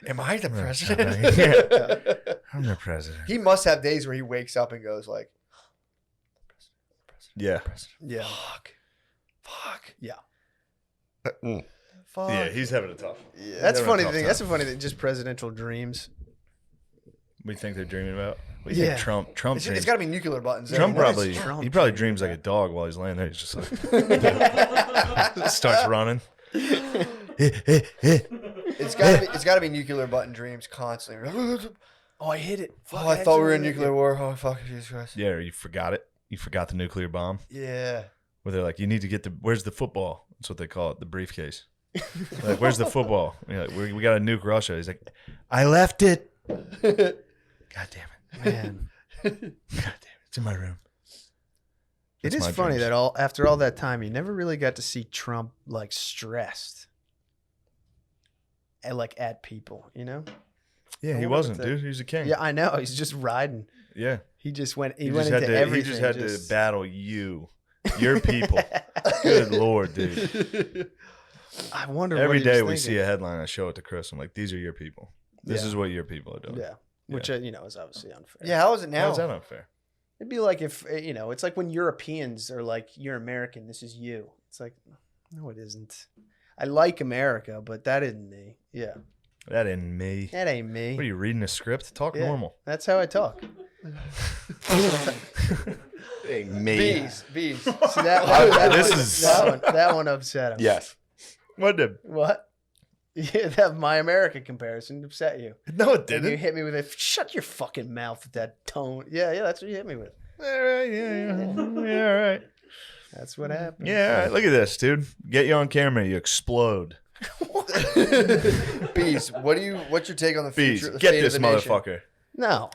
Am I the Yeah. president? I'm the president. He must have days where he wakes up and goes like, Yeah. Yeah. fuck. Yeah. Fuck. Yeah, he's having a tough. Yeah. That's They're funny on top thing. time. That's a funny thing. Just presidential dreams. We think they're dreaming about. We Yeah. think Trump It's dreams. got to be nuclear buttons. Trump What is probably Trump he probably dreaming dreams like a about? dog while he's laying there. He's just like starts running. It's got to be nuclear button dreams constantly. Oh, I hit it. Fuck, Oh, I thought we were in accidentally hit nuclear war. Oh, fuck, Jesus Christ. Yeah, or you forgot it. You forgot the nuclear bomb. Yeah. Where they're like, you need to get where's the football? That's what they call it, the briefcase. They're like, where's the football? And you're like, we got to nuke Russia. He's like, I left it. God damn it. it. Man. God damn it. It's in my room. It That's is my funny dreams. that after all that time, you never really got to see Trump like stressed, and like at people, you know? Yeah, I he wonder wasn't, what the- dude. He was a king. Yeah, I know. He's just riding. Yeah. He just went. He, He went just into had to. everything. He just had to battle you, your people. Good lord, dude. I wonder. Every what he was day we thinking. see a headline, I show it to Chris. I'm like, these are your people. This Yeah. is what your people are doing. Yeah, which is obviously unfair. Yeah, how is it now? How is that unfair? It'd be like if it's like when Europeans are like, "You're American. This is you." It's like, no, it isn't. I like America, but that isn't me. Yeah, That ain't me. that ain't me. What are you reading a script? Talk Yeah. normal. That's how I talk. Hey, me. Beez. See, that This one upset him. Yes. What did? What? Yeah, that my America comparison upset you. No, it And you didn't. hit me with a shut your fucking mouth with that tone. Yeah, that's what you hit me with. All right, yeah, all right. That's what happened. Yeah, all right. Look at this, dude. Get you on camera, you explode. Beez, what's your take on the Beez, future? The get fate this of the nation? motherfucker. No.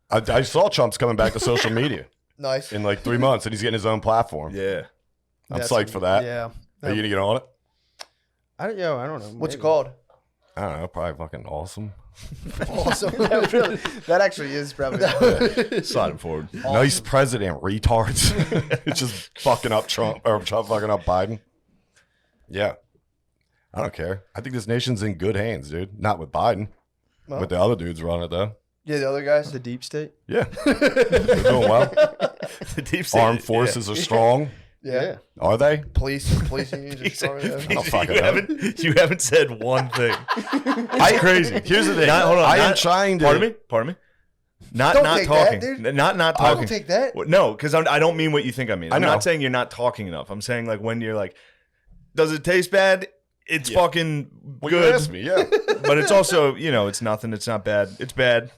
I saw Trump's coming back to social media Nice. in like 3 months, and he's getting his own platform. Yeah. I'm That's psyched for that. Yeah. Are you gonna get on it? I don't know. What's it Maybe. called? I don't know. Probably fucking awesome. Awesome. That actually is probably. Sliding forward. Nice president, retards. It's just fucking up Trump or Trump fucking up Biden. Yeah. I don't care. I think this nation's in good hands, dude. Not with Biden. Well, With the other dudes running it though. yeah, the other guys. The deep state. Yeah. They're doing well. The deep state. Armed forces are strong. Yeah. Are they? Police unions are strong. I'll fuck it up. You haven't said one thing. It's crazy. Here's the thing. Hold on. I am trying to. Pardon me. Not Don't not take that, talking. dude. Not I talking. don't take that. No, because I don't mean what you think I mean. I I'm know. not saying you're not talking enough. I'm saying like when you're like, does it taste bad? It's fucking Well, you good. asked me, yeah. But it's also, it's nothing. It's not bad. It's bad.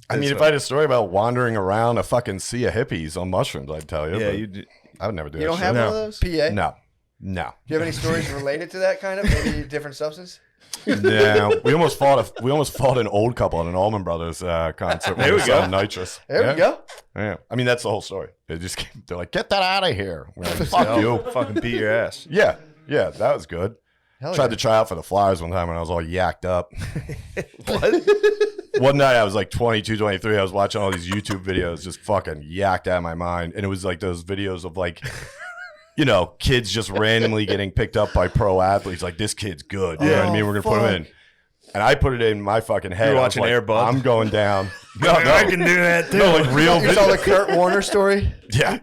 I mean, if I had a story about wandering around a fucking sea of hippies on mushrooms, I'd tell you. Yeah, but you do. I would never do You that don't shit. have No. one of those? PA. No. Do you have any stories related to that kind of? Maybe different substance? No. We almost fought an old couple at an Allman Brothers concert. There we with go. some nitrous. There we go. Yeah. I mean, that's the whole story. They're like, get that out of here. We're like, fuck I'll you. fucking beat your ass. Yeah. Yeah, that was good. Hell Tried yeah. to try out for the Flyers one time when I was all yacked up. What? One night I was like 22, 23. I was watching all these YouTube videos just fucking yacked out of my mind. And it was like those videos of like, kids just randomly getting picked up by pro athletes. Like, this kid's good. You know what I mean? We're going to put him in. And I put it in my fucking head. You were I was watching like, Air Bud? I'm going down. No, I can do that too. No, like real You saw the video. Kurt Warner story? Yeah.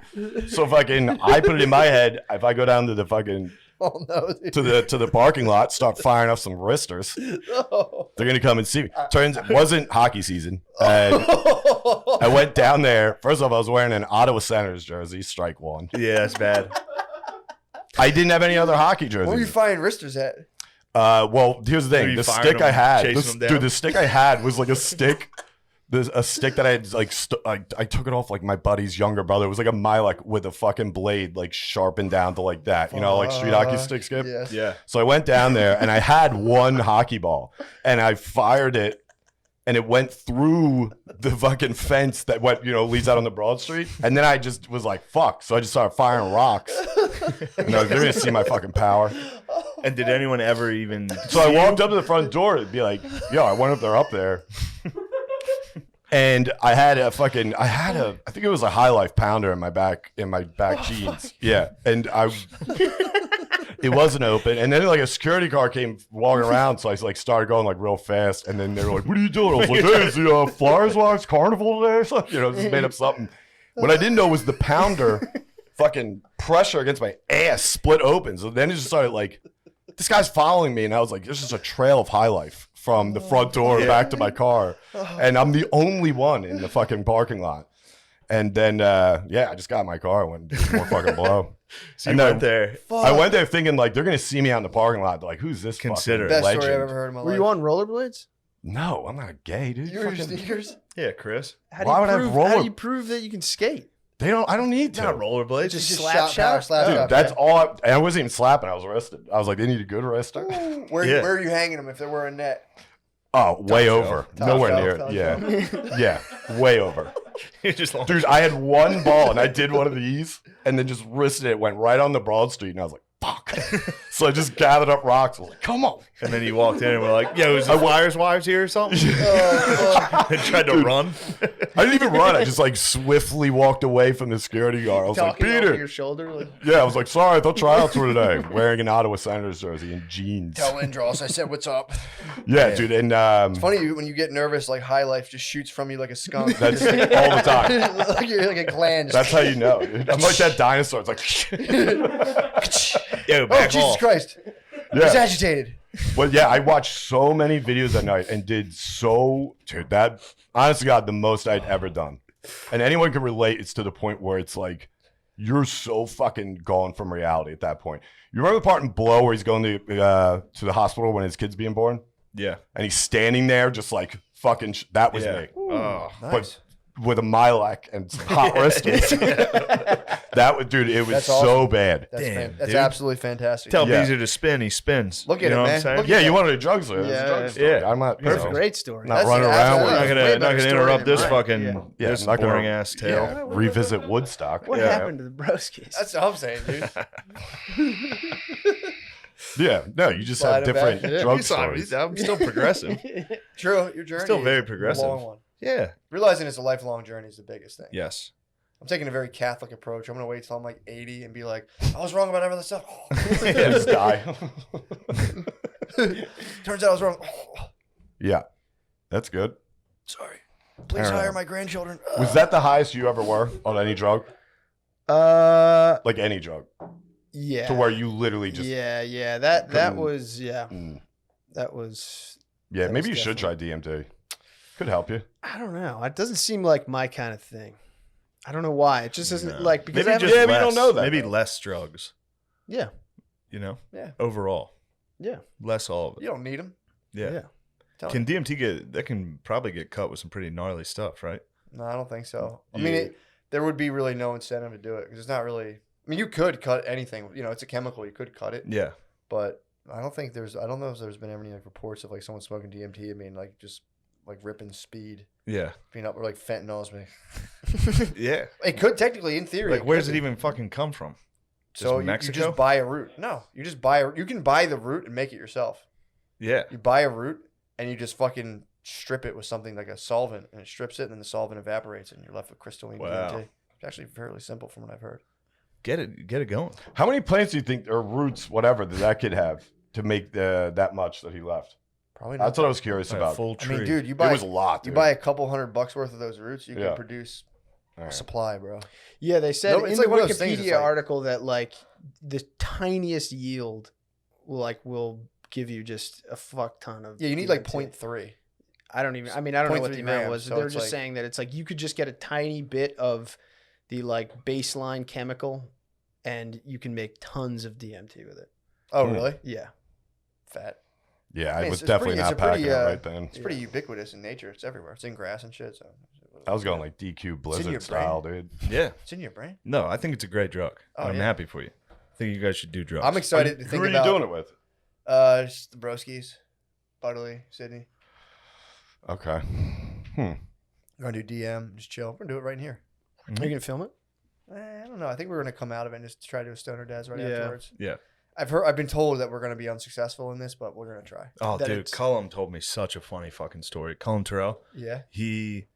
So I put it in my head. If I go down to the fucking Oh no. Dude. to the parking lot, start firing off some wristers, Oh. they're gonna come and see me. Turns it wasn't hockey season. And I went down there. First off, I was wearing an Ottawa Senators jersey, strike one. Yeah, that's bad. I didn't have any other hockey Where were you jerseys. finding wristers at? Well, here's the Were thing. you The firing stick them, I had, chasing them dude, down? the stick I had was like a stick. There's a stick that I had like I took it off like my buddy's younger brother. It was like a Milek with a fucking blade like sharpened down to like that. Like street hockey stick skip. Yes. Yeah. So I went down there and I had one hockey ball and I fired it and it went through the fucking fence that went, leads out on the Broad Street. And then I just was like, fuck. So I just started firing rocks. And they're going to see my fucking power. And did anyone ever even? So I walked up to the front door to be like, yo, I wonder if they're up there. And I think it was a High Life pounder in my back jeans. Yeah. And it wasn't open. And then like a security car came walking around. So I like started going like real fast. And then they were like, what are you doing? I was like, hey, is the Flyers Watch Carnival there? So, just made up something. What I didn't know was the pounder fucking pressure against my ass split open. So then it just started like, this guy's following me. And I was like, there's just a trail of High Life from the front door back to my car. And I'm the only one in the fucking parking lot. And then, I just got in my car and went and did more fucking blow. So and you then went there. I went there thinking like, they're going to see me out in the parking lot. They're like, who's this Consider fucking it. Best legend? story I've ever heard in my Were life. you on rollerblades? No, I'm not gay, dude. You were your Fucking- sneakers? Yeah, Chris. Why would I have How roller- do you prove that you can skate? I don't need to. Not rollerblades. Just Just slap shot shot? power, slap Dude, shot, that's yeah. all. I wasn't even slapping. I was arrested. I was like, they need a good arrestor. Where Yeah. are you hanging them if there were a net? Oh, way shelf. over. Top Nowhere shelf, near. top Yeah. Yeah. Way over. You're just like, Dude, I had one ball and I did one of these and then just wristed it. Went right on the Broad Street and I was like, fuck. So I just gathered up rocks. I was like, come on. And then you walked in and we're like, yo, is the Flyers wives here or something? And tried to run. I didn't even run. I just like swiftly walked away from the security guard. I was Talking like, over Peter. your shoulder. Like, Yeah, I was like, sorry, I thought tryouts were today. Wearing an Ottawa Senators jersey and jeans. Tell Lindros I said what's up. Yeah, dude. And It's funny when you get nervous, like High Life just shoots from you like a skunk. that's all the time. Like you're like a gland. That's how you know. Dude. I'm like that dinosaur. It's like, Yo, Oh, back Jesus off. Christ. He's yeah. agitated. But yeah, I watched so many videos that night and did so, dude, that, honest to God, the most I'd ever done. And anyone can relate. It's to the point where it's like, you're so fucking gone from reality at that point. You remember the part in Blow where he's going to the hospital when his kid's being born? Yeah. And he's standing there just like fucking, that was Yeah. me. Oh. Nice. With a Milac and some hot brisket. That was, dude, it was That's so awesome. bad. Damn, That's dude. absolutely fantastic. Tell Yeah. Beezer to spin, he spins. Look at you it, know what man. I'm saying? Look Yeah, you wanted a drug story. Yeah, It's a drug yeah. story. Yeah. I'm not, you that's know, a great story. not That's running an around absolute- with Not it. gonna, Way not better gonna story interrupt than this mine. fucking Yeah. this not gonna- boring ass tale. Yeah, revisit Woodstock. What Yeah. happened to the Broskis? That's what I'm saying, dude. Yeah, no, you just Slide have it back. different Yeah. drug You saw me. stories. I'm still progressive. True, your journey Still very is progressive. a long one. Yeah. Realizing it's a lifelong journey is the biggest thing. Yes. I'm taking a very Catholic approach. I'm gonna wait till I'm like 80 and be like, I was wrong about every other stuff. Just die. Turns out I was wrong. Yeah, that's good. Sorry. Please All right. hire my grandchildren. Was that the highest you ever were on any drug? Like any drug, Yeah. to where you literally just yeah. That couldn't- was Mm. that was. Yeah, That maybe was you should try DMT. Could help you. I don't know. It doesn't seem like my kind of thing. I don't know why. It just isn't No. like because Maybe I haven't- just Yeah, but you less. don't know that, Maybe though. less drugs. yeah, You know. Yeah. Overall, yeah, less all of You it. don't need them. Yeah. Tell Can DMT get? That can probably get cut with some pretty gnarly stuff, right? No, I don't think so. I Yeah. mean, there would be really no incentive to do it because it's not really. I mean, you could cut anything. You know, it's a chemical. You could cut it, Yeah. but I don't think there's. I don't know if there's been any like reports of like someone smoking DMT. I mean, like just like ripping speed, Yeah. being up or like fentanyl. Yeah. It could technically, in theory. Like, where does could it be. even fucking come from? So you Mexico? just buy a root. No, you just buy a. You can buy the root and make it yourself. Yeah. You buy a root and you just fucking strip it with something like a solvent, and it strips it, and then the solvent evaporates, and you're left with crystalline Wow. DMT. It's actually fairly simple from what I've heard. Get it going. How many plants do you think, or roots, whatever, did that kid have to make that much that he left? Probably not. That's what I was curious Like a about. full I tree. mean, dude, you It buy was a lot. you Dude. buy a couple $100 worth of those roots, you Yeah. can produce All a right. supply, bro. yeah. They said No, in it's the like one of those things, Wikipedia it's like- article that like the tiniest yield will give you just a fuck ton of. Yeah, you need like DMT. 0.3. I don't even. I mean, I don't know what 0.3 the amount grams, was. so They're it's just like- saying that it's like you could just get a tiny bit of the like baseline chemical, and you can make tons of DMT with it. Oh, Hmm. really? Yeah. Fat. Yeah, I I mean, was it's definitely pretty- not it's a pretty, packing it right then. It's pretty ubiquitous in nature. It's everywhere. It's in grass and shit. So I was going like DQ your Blizzard style, dude. Yeah. it's in your brain. No, I think it's a great drug. Oh, I'm yeah. happy for you. I think you guys should do drugs. I'm excited to Who think are you about. doing it with? Just the Broskis, Butterly, Sydney. Okay. We're gonna do DM, just chill. We're gonna do it right in here. Are you gonna film it? I don't know. I think we're gonna come out of it and just try to do a stoner dads right Yeah. afterwards. Yeah. I've been told that we're gonna be unsuccessful in this, but we're gonna try. Oh, That dude, it's- Cullum told me such a funny fucking story. Cullum Terrell, Yeah, he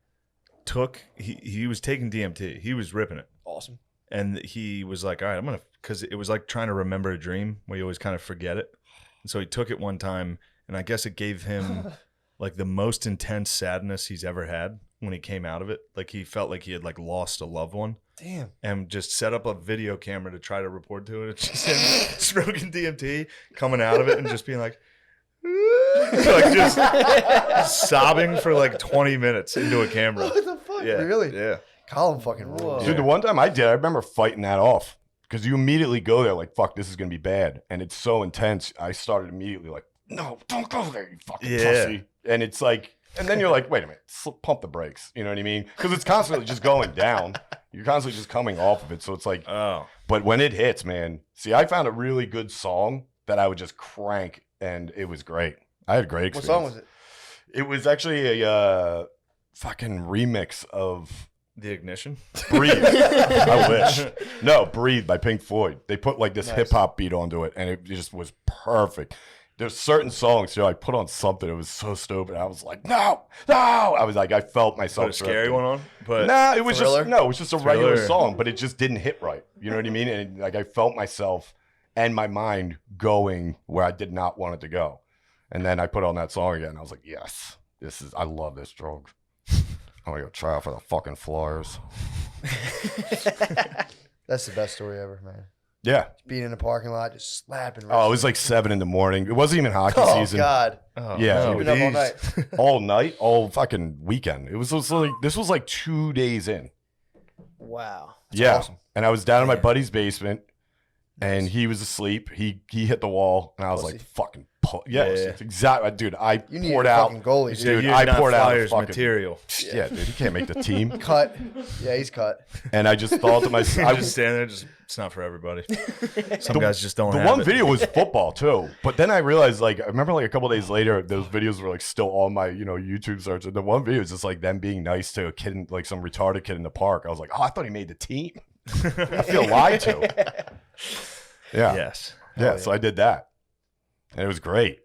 was taking DMT. He was ripping it. awesome. And he was like, all right, I'm going to, because it was like trying to remember a dream where you always kind of forget it. And so he took it one time, and I guess it gave him like the most intense sadness he's ever had when he came out of it. Like he felt like he had like lost a loved one, Damn. and just set up a video camera to try to report to it. It's just him smoking DMT, coming out of it and just being like like just sobbing for like 20 minutes into a camera. What the fuck? Yeah. Really? Yeah. Colin fucking rules. Whoa. Dude, the one time I did, I remember fighting that off because you immediately go there like, fuck, this is going to be bad. And it's so intense. I started immediately like, no, don't go there, you fucking Yeah. pussy. And it's like, and then you're like, wait a minute, pump the brakes. You know what I mean? Because it's constantly just going down. You're constantly just coming off of it. So it's like, Oh. but when it hits, man, see, I found a really good song that I would just crank and it was great. I had a great What experience. song was it? It was actually a fucking remix of The Ignition. Breathe. I wish. No, Breathe by Pink Floyd. They put like this Nice. hip hop beat onto it, and it just was perfect. There's certain songs, I put on something. It was so stupid. I was like, no. I was like, I felt myself. Put a scary drifting. one on, but Nah, it was Thriller? it was just a regular Thriller. song, but it just didn't hit right. You know what I mean? And like I felt myself and my mind going where I did not want it to go. And then I put on that song again. And I was like, yes, I love this drug. I'm gonna go try out for the fucking Flyers. That's the best story ever, man. Yeah. Being in the parking lot, just slapping. Oh, it was like 7 a.m. It wasn't even hockey Oh season. God. oh, Yeah. no, Keeping up all these- night. All night, all fucking weekend. It was like this was like 2 days in. Wow. Yeah. awesome. And I was down in my Yeah. buddy's basement, and he was asleep. He hit the wall, and I was Pussy. like, "Fucking yes, Yeah. it's exactly, dude." I You need poured a out. fucking goalie, Yeah, dude. Dude, you're I not poured out Flyers fucking- material. Yeah, dude, he can't make the team. Cut. Yeah, he's cut. And I just thought to myself, I just stand there. Just it's not for everybody. Some guys just don't. the have one it. video was football too. But then I realized, like, I remember like a couple days later, those videos were like still on my, YouTube search. And the one video is just like them being nice to a kid, like some retarded kid in the park. I was like, oh, I thought he made the team. I feel lied to. Yeah. Yes. Yeah. So I did that. And it was great.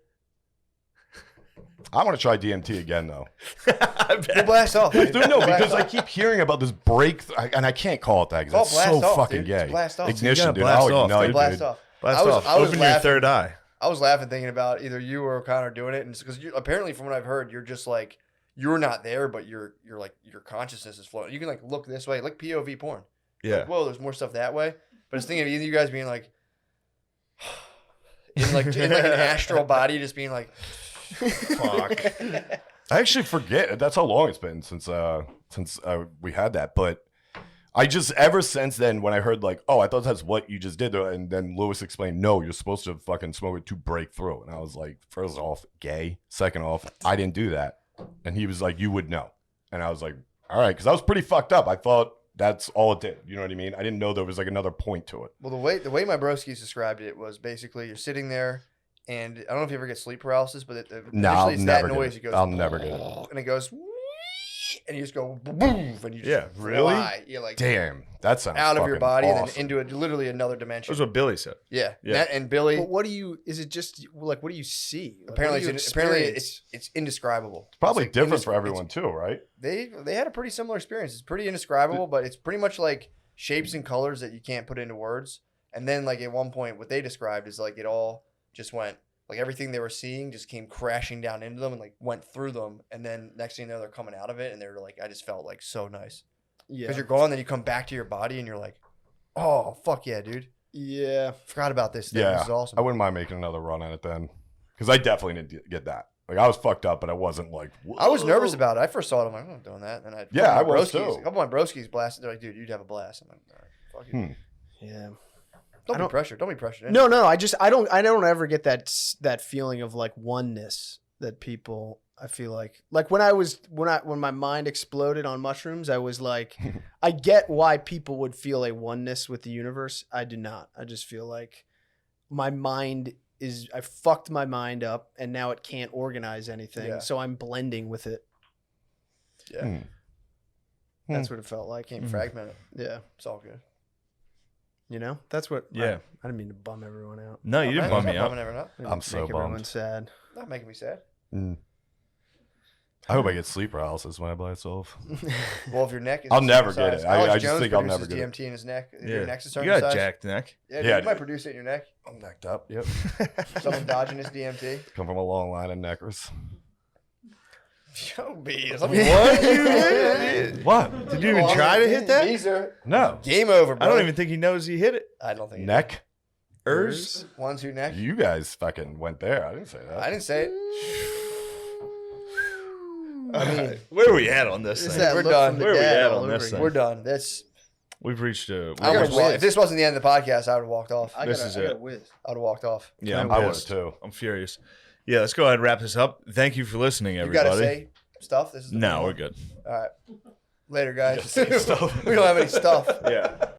I want to try DMT again, though. We'll blast off. Dude, no, Blast because I off. keep hearing about this break, and I can't call it that because It's that's all so blast off, fucking dude. It's gay. blast off. Ignition, You dude. gotta blast I off, know, dude. Blast dude. off. Blast I was- off. I was Open your laughing. third eye. I was laughing thinking about either you or Connor doing it, and because apparently from what I've heard, you're just like you're not there, but you're like your consciousness is floating. You can like look this way, like POV porn. Yeah. Like, whoa, there's more stuff that way. But it's thinking of either you guys being like in like an astral body, just being like, Fuck. I actually forget. That's how long it's been since we had that. But I just ever since then, when I heard like, oh, I thought that's what you just did, and then Lewis explained, no, you're supposed to fucking smoke it to break through, and I was like, first off, gay. Second off, I didn't do that, and he was like, you would know, and I was like, all right, because I was pretty fucked up. I thought that's all it did. You know what I mean? I didn't know there was like another point to it. well, the way my broskies described it was basically you're sitting there, and I don't know if you ever get sleep paralysis, but No, I'll initially it's never that get noise. it. It goes, I'll never get it. and it goes, and you just go boom, and you just Yeah, really? fly. You're like Damn, that sounds out of your fucking body and awesome. then into literally another dimension. That's what Billy said. Yeah, Yeah. And Billy. But what do you? Is it just like what do you see? Like, Apparently, what do you apparently experience? it's indescribable. Probably It's like different for indescri- everyone too, right? They had a pretty similar experience. It's pretty indescribable, but it's pretty much like shapes and colors that you can't put into words. And then like at one point, what they described is like it all just went like everything they were seeing just came crashing down into them and like went through them. And then next thing you know, they're coming out of it, and they're like, I just felt like so nice Yeah. because you're gone. Then you come back to your body, and you're like, oh fuck yeah, dude, Yeah. forgot about this thing. Yeah, This is awesome. I wouldn't mind making another run at it then, because I definitely didn't get that. Like I was fucked up, but I wasn't like. I was nervous "Whoa." about it. I first saw it. I'm like, I'm not doing that. And I Yeah, I a couple was of my broskies- too. A couple of my broskies blasted. They're like, dude, you'd have a blast. I'm like, all right, fuck you. Yeah. Don't I be don't- pressured. Don't be pressured. No, I don't ever get that feeling of like oneness that people. I feel like when my mind exploded on mushrooms, I was like, I get why people would feel a oneness with the universe. I do not. I just feel like my mind I fucked my mind up, and now it can't organize anything. Yeah. So I'm blending with it. Yeah, Hmm. That's what it felt like. can't fragment it. Yeah. It's all good. You know, that's what. Yeah. I didn't mean to bum everyone out. No, you didn't man, bum me it's not out. bumming everyone out. Didn't I'm so make everyone bummed. sad. Not making me sad. I hope I get sleep paralysis when I blast off. Well, if your neck is I'll the never same get it. size- I Alex just Jones think I'll never produces get it. DMT in his neck. If Yeah. your neck's a You certain got a size, jacked neck. yeah, dude, Yeah, you might dude. produce it in your neck. I'm necked up. Yep. Some endogenous DMT. Come from a long line of neckers. Yo, Beez. What? You What? Did you even try to hit that? Beezer. No. Game over, bro. I don't even think he knows he hit it. I don't think. Neck? Ers? 1, 2 neck. You guys fucking went there. I didn't say that. I didn't say it. I mean, Where are we at on this Is thing? that We're look done. from the Where are we dad at all on over this again? thing? we're done. That's. We've reached a. I got would a walk, whiz. if this wasn't the end of the podcast, I would have walked off. I This is it. would have walked off. Yeah, I'm I would pissed. too. I'm furious. Yeah, let's go ahead and wrap this up. Thank you for listening, You everybody. gotta say stuff. This is the No, main we're one. good. All right. Later, guys. Say stuff. We don't have any stuff. Yeah.